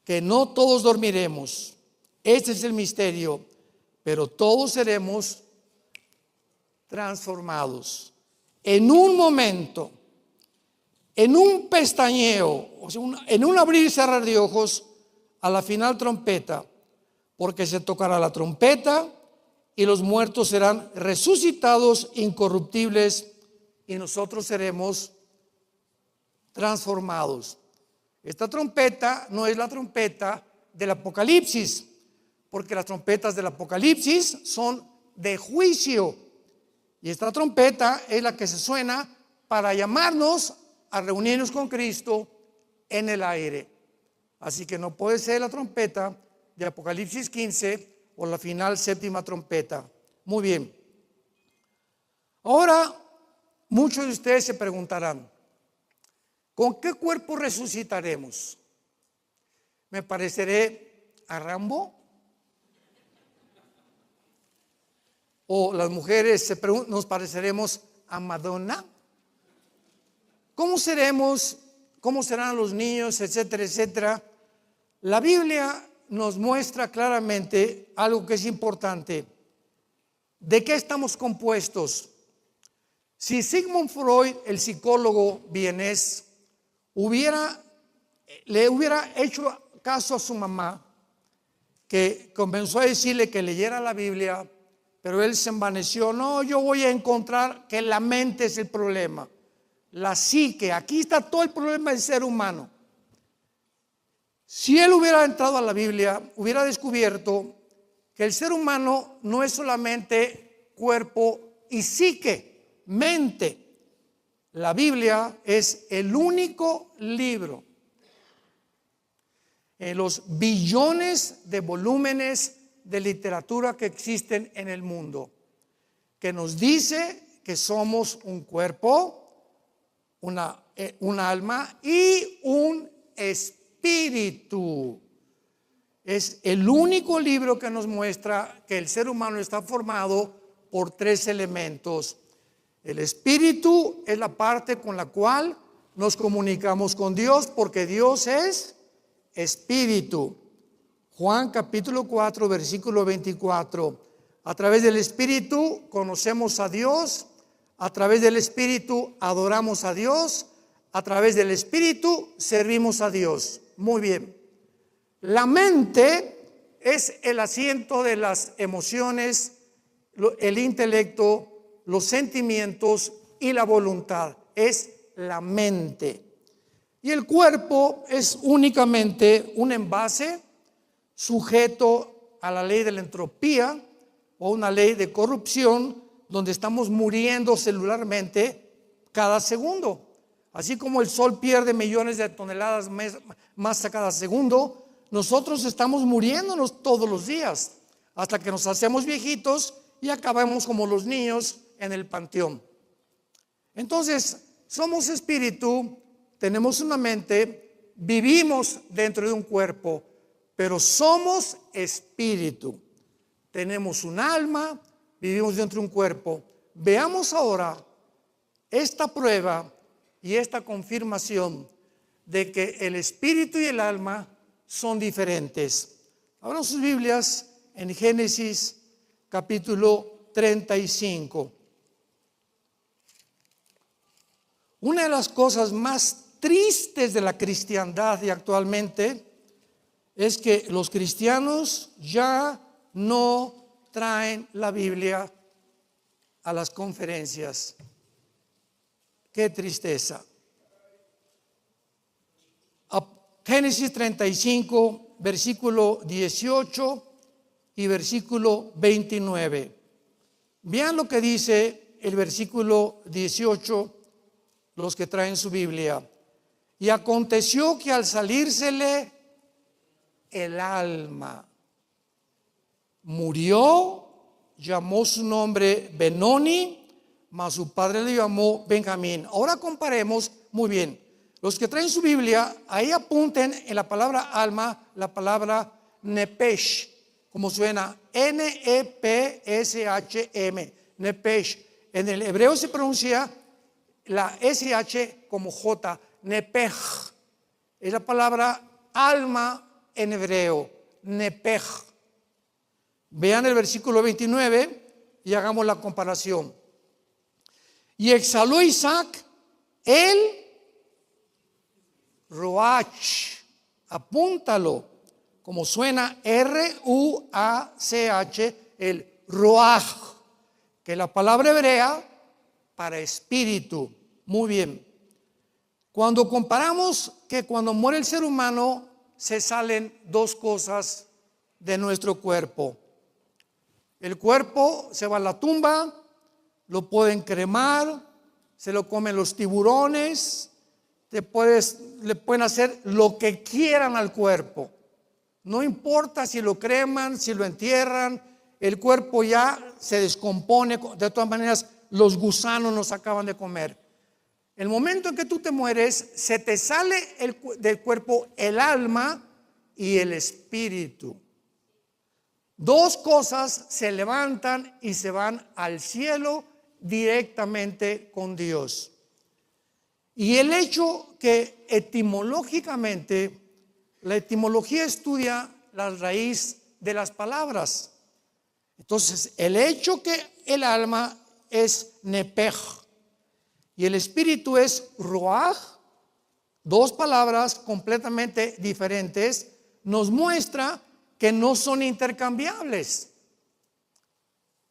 Que no todos dormiremos. Este es el misterio, pero todos seremos transformados. En un momento, en un pestañeo, o sea, en un abrir y cerrar de ojos, a la final trompeta, porque se tocará la trompeta y los muertos serán resucitados incorruptibles y nosotros seremos transformados. Esta trompeta no es la trompeta del Apocalipsis, porque las trompetas del Apocalipsis son de juicio y esta trompeta es la que se suena para llamarnos a reunirnos con Cristo en el aire. Así que no puede ser la trompeta de Apocalipsis 15 o la final séptima trompeta. Muy bien. Ahora, muchos de ustedes se preguntarán, ¿con qué cuerpo resucitaremos? ¿Me pareceré a Rambo? ¿O las mujeres nos pareceremos a Madonna? ¿Cómo seremos? ¿Cómo serán los niños? Etcétera, etcétera. La Biblia nos muestra claramente algo que es importante. ¿De qué estamos compuestos? Si Sigmund Freud, el psicólogo vienés, le hubiera hecho caso a su mamá, que comenzó a decirle que leyera la Biblia, pero él se envaneció. No, yo voy a encontrar que la mente es el problema, la psique, aquí está todo el problema del ser humano. Si él hubiera entrado a la Biblia, hubiera descubierto que el ser humano no es solamente cuerpo y psique, mente. La Biblia es el único libro en los billones de volúmenes de literatura que existen en el mundo, que nos dice que somos un cuerpo, un alma y un espíritu. Es el único libro que nos muestra que el ser humano está formado por tres elementos. El espíritu es la parte con la cual nos comunicamos con Dios, porque Dios es espíritu. Juan capítulo 4 versículo 24. A través del espíritu conocemos a Dios, a través del espíritu adoramos a Dios, a través del espíritu servimos a Dios. Muy bien. La mente es el asiento de las emociones, el intelecto, los sentimientos y la voluntad. Es la mente. Y el cuerpo es únicamente un envase sujeto a la ley de la entropía o una ley de corrupción, donde estamos muriendo celularmente cada segundo. Así como el sol pierde millones de toneladas masa cada segundo, nosotros estamos muriéndonos todos los días hasta que nos hacemos viejitos y acabamos como los niños en el panteón. Entonces, somos espíritu, tenemos una mente, vivimos dentro de un cuerpo, pero somos espíritu. Tenemos un alma, vivimos dentro de un cuerpo. Veamos ahora esta prueba y esta confirmación de que el espíritu y el alma son diferentes. Abran sus Biblias en Génesis capítulo 35. Una de las cosas más tristes de la cristiandad y actualmente es que los cristianos ya no traen la Biblia a las conferencias. Qué tristeza. Génesis 35, versículo 18 y versículo 29. Vean lo que dice el versículo 18, los que traen su Biblia. Y aconteció que al salírsele el alma, murió, llamó su nombre Benoni, mas su padre le llamó Benjamín. Ahora comparemos, muy bien, los que traen su Biblia, ahí apunten en la palabra alma, la palabra nepesh, como suena, N-E-P-S-H-M, nepesh. En el hebreo se pronuncia la S-H como J, nepej. Es la palabra alma en hebreo, nepej. Vean el versículo 29 y hagamos la comparación. Y exhaló Isaac el Roach, apúntalo, como suena R-U-A-C-H, el Roach, que es la palabra hebrea para espíritu. Muy bien. Cuando comparamos que cuando muere el ser humano se salen dos cosas de nuestro cuerpo. El cuerpo se va a la tumba, lo pueden cremar, se lo comen los tiburones, le pueden hacer lo que quieran al cuerpo. No importa si lo creman, si lo entierran, el cuerpo ya se descompone. De todas maneras, los gusanos nos acaban de comer. El momento en que tú te mueres, se te sale del cuerpo el alma y el espíritu. Dos cosas se levantan y se van al cielo directamente con Dios. Y el hecho que etimológicamente, la etimología estudia la raíz de las palabras. Entonces, el hecho que el alma es nepej y el espíritu es ruach, dos palabras completamente diferentes, nos muestra que no son intercambiables.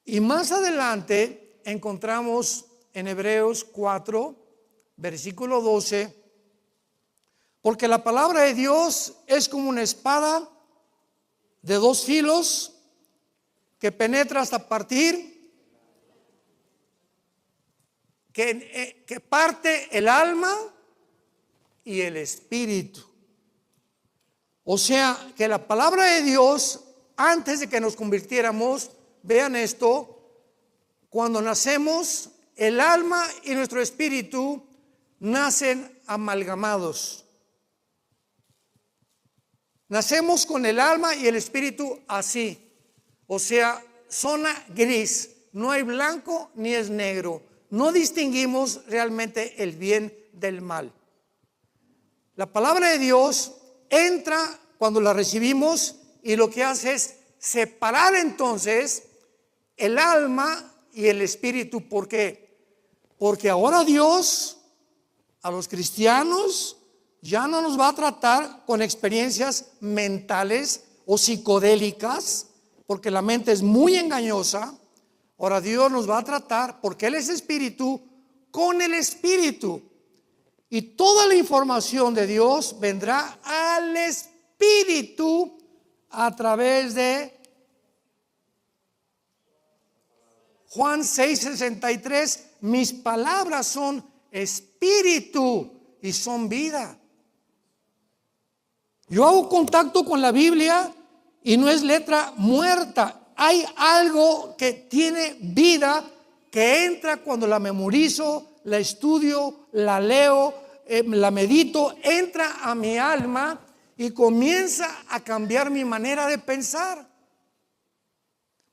Y más adelante encontramos en Hebreos 4, versículo 12, porque la palabra de Dios es como una espada de dos filos que penetra hasta partir, que parte el alma y el espíritu. O sea, que la palabra de Dios, antes de que nos convirtiéramos, vean esto, cuando nacemos, el alma y nuestro espíritu nacen amalgamados. Nacemos con el alma y el espíritu así. O sea, zona gris. No hay blanco ni es negro. No distinguimos realmente el bien del mal. La palabra de Dios entra cuando la recibimos y lo que hace es separar entonces el alma y el espíritu. ¿Por qué? Porque ahora Dios a los cristianos ya no nos va a tratar con experiencias mentales o psicodélicas, porque la mente es muy engañosa. Ahora Dios nos va a tratar, porque Él es espíritu, con el espíritu. Y toda la información de Dios vendrá al espíritu a través de Juan 6:63. Mis palabras son espíritu y son vida. Yo hago contacto con la Biblia y no es letra muerta. Hay algo que tiene vida que entra cuando la memorizo, la estudio, la leo, la medito, entra a mi alma y comienza a cambiar mi manera de pensar.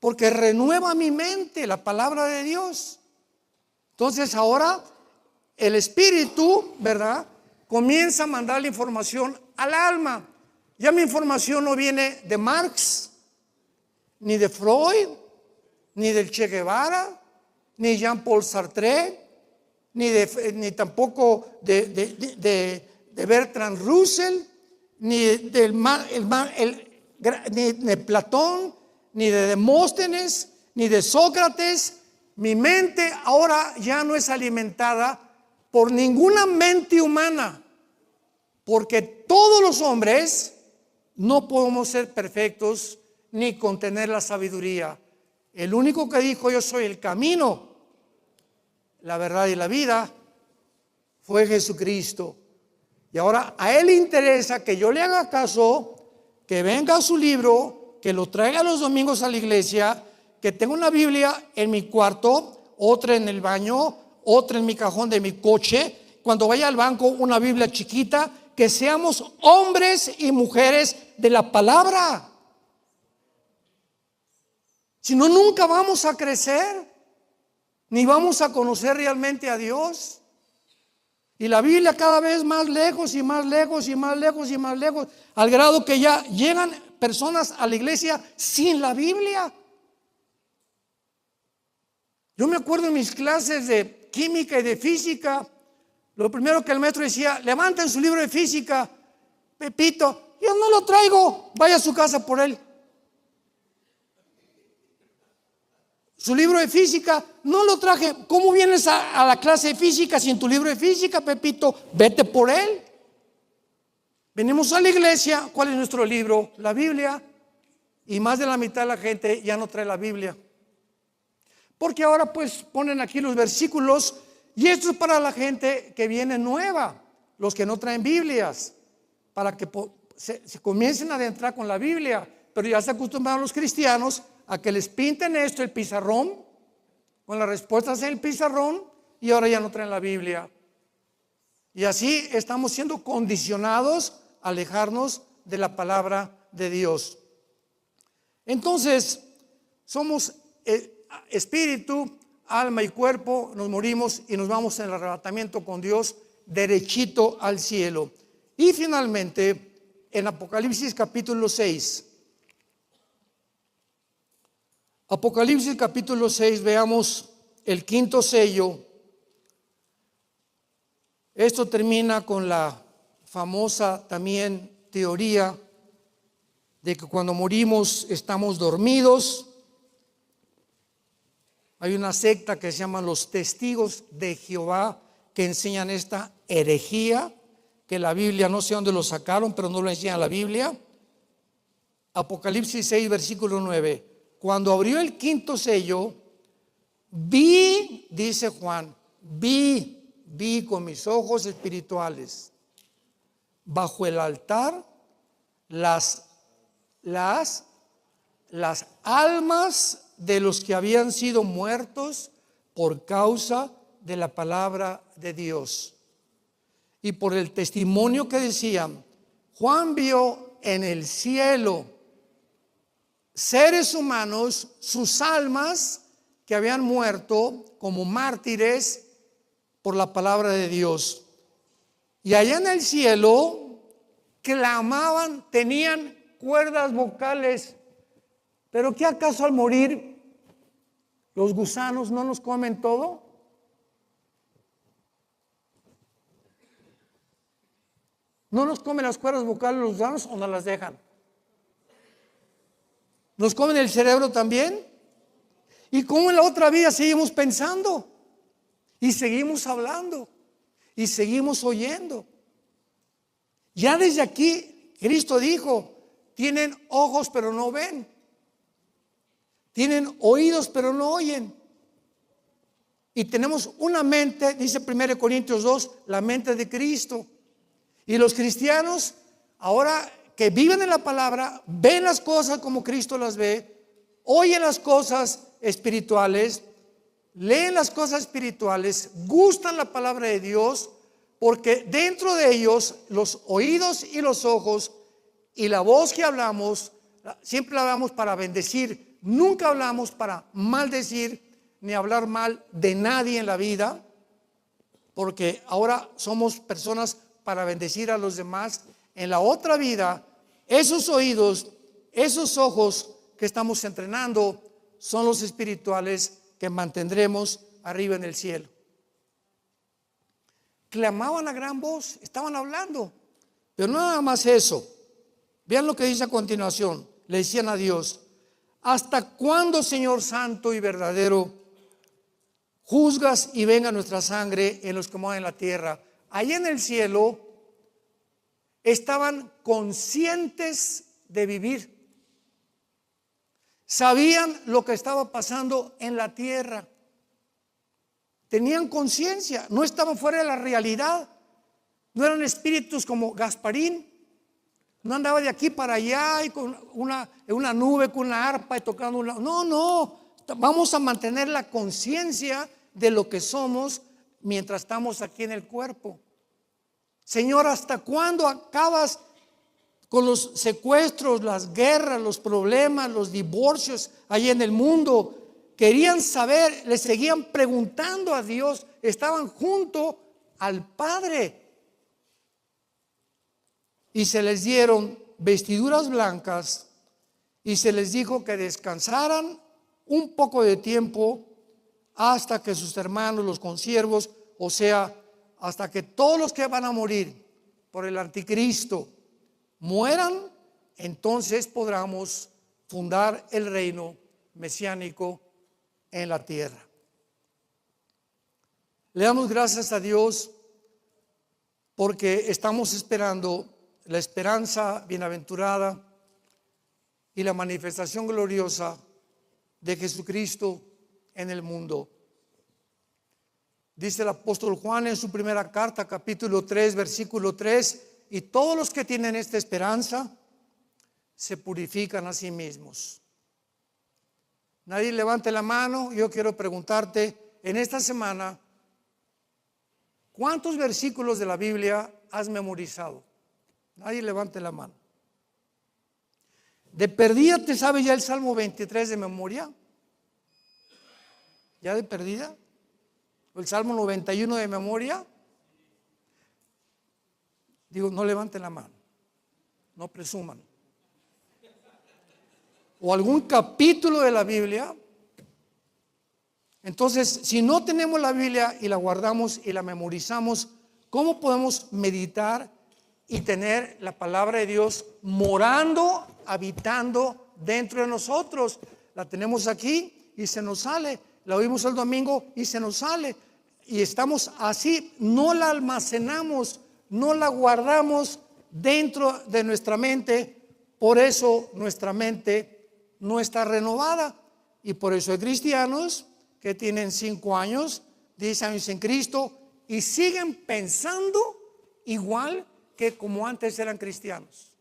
Porque renueva mi mente la palabra de Dios. Entonces ahora el espíritu, ¿verdad?, comienza a mandar la información al alma. Ya mi información no viene de Marx, ni de Freud, ni del Che Guevara, ni Jean-Paul Sartre, ni tampoco de Bertrand Russell, ni de Platón, ni de Demóstenes, ni de Sócrates. Mi mente ahora ya no es alimentada por ninguna mente humana, porque todos los hombres no podemos ser perfectos ni contener la sabiduría. El único que dijo yo soy el camino, la verdad y la vida fue Jesucristo. Y ahora a Él le interesa que yo le haga caso, que venga a su libro, que lo traiga los domingos a la iglesia, que tenga una Biblia en mi cuarto, otra en el baño, otra en mi cajón de mi coche, cuando vaya al banco una Biblia chiquita, que seamos hombres y mujeres de la palabra. Si no, nunca vamos a crecer, ni vamos a conocer realmente a Dios. Y la Biblia cada vez más lejos y más lejos y más lejos y más lejos, al grado que ya llegan personas a la iglesia sin la Biblia. Yo me acuerdo en mis clases de química y de física, lo primero que el maestro decía: levanten su libro de física. Pepito, yo no lo traigo, vaya a su casa por él. Su libro de física, no lo traje. ¿Cómo vienes a la clase de física sin tu libro de física, Pepito? Vete por él. Venimos a la iglesia, ¿cuál es nuestro libro? La Biblia. Y más de la mitad de la gente ya no trae la Biblia. Porque ahora pues ponen aquí los versículos, y esto es para la gente que viene nueva. los que no traen Biblias, para que se comiencen a adentrar con la Biblia. Pero ya se acostumbraron los cristianos a que les pinten esto, el pizarrón, con las respuestas en el pizarrón, y ahora ya no traen la Biblia. Y así estamos siendo condicionados a alejarnos de la palabra de Dios. Entonces, somos espíritu, alma y cuerpo, nos morimos y nos vamos en el arrebatamiento con Dios derechito al cielo. Y finalmente, en Apocalipsis capítulo 6. Apocalipsis capítulo 6, veamos el quinto sello. Esto termina con la famosa también teoría de que cuando morimos estamos dormidos. Hay una secta que se llama los Testigos de Jehová que enseñan esta herejía, que la Biblia no sé dónde lo sacaron, pero no lo enseña la Biblia. Apocalipsis 6, versículo 9. Cuando abrió el quinto sello, vi, dice Juan, vi con mis ojos espirituales bajo el altar las almas de los que habían sido muertos por causa de la palabra de Dios y por el testimonio que decían. Juan vio en el cielo seres humanos, sus almas que habían muerto como mártires por la palabra de Dios. Y allá en el cielo clamaban, tenían cuerdas vocales. ¿Pero qué acaso al morir los gusanos no nos comen todo? ¿No nos comen las cuerdas vocales los gusanos o nos las dejan? ¿Nos comen el cerebro también? ¿Y cómo en la otra vida seguimos pensando? Y seguimos hablando. Y seguimos oyendo. Ya desde aquí, Cristo dijo, tienen ojos pero no ven. Tienen oídos pero no oyen. Y tenemos una mente, dice 1 Corintios 2, la mente de Cristo. Y los cristianos, ahora que viven en la palabra, ven las cosas como Cristo las ve, oyen las cosas espirituales, leen las cosas espirituales, gustan la palabra de Dios, porque dentro de ellos los oídos y los ojos y la voz que hablamos, siempre hablamos para bendecir, nunca hablamos para maldecir ni hablar mal de nadie en la vida, porque ahora somos personas para bendecir a los demás. En la otra vida, esos oídos, esos ojos que estamos entrenando son los espirituales que mantendremos arriba en el cielo. Clamaban a gran voz, estaban hablando, pero no nada más eso. Vean lo que dice a continuación. Le decían a Dios: ¿hasta cuándo, Señor santo y verdadero, juzgas y venga nuestra sangre en los que moran en la tierra? Allá en el cielo estaban conscientes de vivir. Sabían lo que estaba pasando en la tierra. Tenían conciencia, no estaban fuera de la realidad. No eran espíritus como Gasparín. No andaba de aquí para allá y con en una nube con una arpa y tocando una. No. Vamos a mantener la conciencia de lo que somos mientras estamos aquí en el cuerpo. Señor, ¿hasta cuándo acabas con los secuestros, las guerras, los problemas, los divorcios allá en el mundo? Querían saber, le seguían preguntando a Dios, estaban junto al Padre. Y se les dieron vestiduras blancas y se les dijo que descansaran un poco de tiempo hasta que sus hermanos, los consiervos, o sea, hasta que todos los que van a morir por el anticristo mueran, entonces podremos fundar el reino mesiánico en la tierra. Le damos gracias a Dios porque estamos esperando la esperanza bienaventurada y la manifestación gloriosa de Jesucristo en el mundo. Dice el apóstol Juan en su primera carta, capítulo 3, versículo 3, y todos los que tienen esta esperanza se purifican a sí mismos. Nadie levante la mano. Yo quiero preguntarte en esta semana, ¿cuántos versículos de la Biblia has memorizado? Nadie levante la mano. ¿De perdida te sabe ya el Salmo 23 de memoria? ¿Ya de perdida? ¿O el Salmo 91 de memoria? Digo, no levanten la mano, no presuman. ¿O algún capítulo de la Biblia? Entonces, si no tenemos la Biblia y la guardamos y la memorizamos, ¿cómo podemos meditar y tener la palabra de Dios morando, habitando dentro de nosotros? La tenemos aquí y se nos sale. La oímos el domingo y se nos sale. Y estamos así, no la almacenamos, no la guardamos dentro de nuestra mente. Por eso nuestra mente no está renovada. Y por eso hay cristianos que tienen 5 años, 10 años en Cristo y siguen pensando igual que como antes eran cristianos.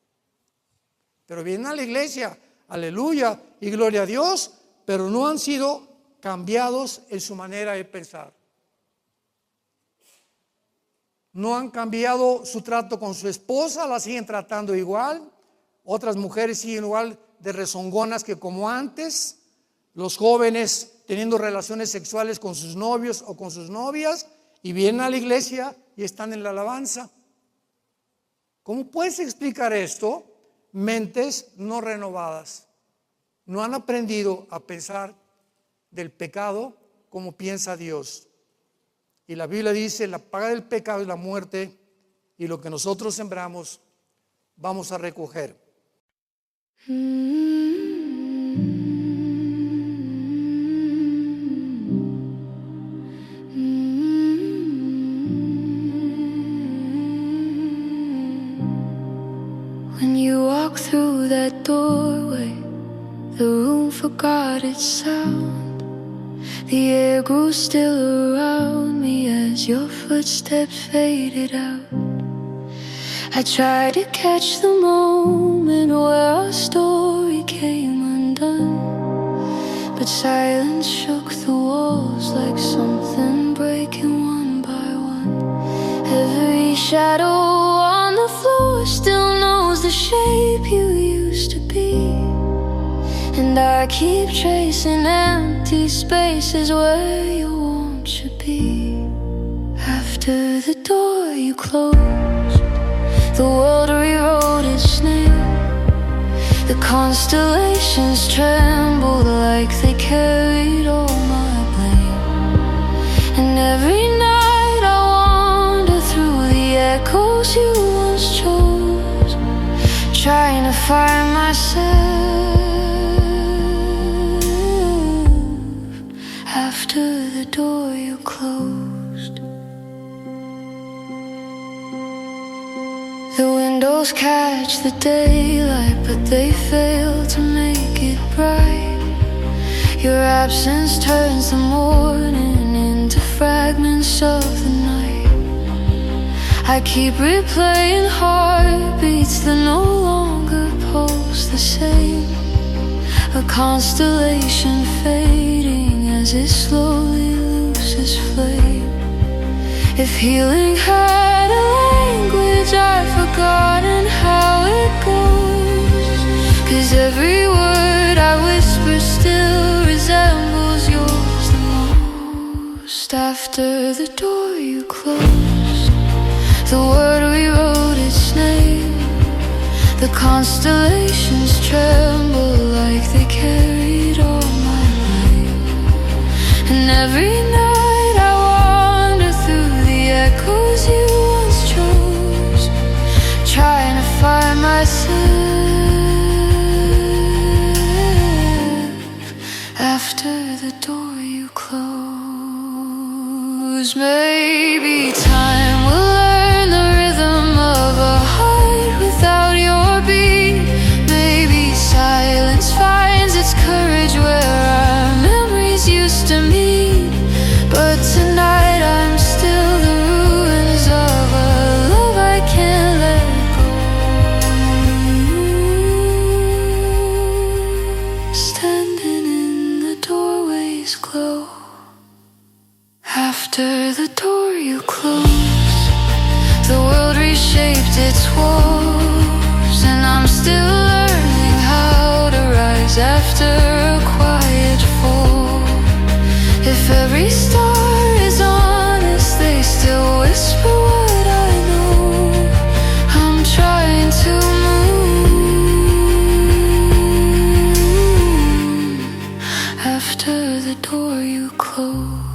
Pero vienen a la iglesia, aleluya y gloria a Dios, pero no han sido cambiados en su manera de pensar. No han cambiado su trato con su esposa, la siguen tratando igual. Otras mujeres siguen igual de rezongonas que como antes. Los jóvenes teniendo relaciones sexuales con sus novios o con sus novias y vienen a la iglesia y están en la alabanza. ¿Cómo puedes explicar esto? Mentes no renovadas. No han aprendido a pensar del pecado como piensa Dios. Y la Biblia dice, la paga del pecado es la muerte, y lo que nosotros sembramos vamos a recoger. When you walk through that doorway, the room forgot its sound. The air grew still around me as your footsteps faded out. I tried to catch the moment where our story came undone, but silence shook the walls like something breaking one by one. Every shadow on the floor still knows the shape you used to be, and I keep chasing empty spaces where you want to be. After the door you closed, the world rewrote its name. The constellations trembled like they carried all my blame. And every night I wander through the echoes you once chose, trying to find myself. After the door you closed, the windows catch the daylight, but they fail to make it bright. Your absence turns the morning into fragments of the night. I keep replaying heartbeats that no longer pulse the same. A constellation fading as it slowly loses flame. If healing had a language, I've forgotten how it goes. 'Cause every word I whisper still resembles yours the most. After the door you closed, the word rewrote its name. The constellations tremble like they carried all my blame. And every night I wander through the echoes you once chose, trying to find myself. After the door you close, maybe time will learn the rhythm of a heart without your beat. Maybe silence finds its courage where our memories used to meet. But tonight I'm If every star is honest, they still whisper what I know. I'm trying to move after the door you close.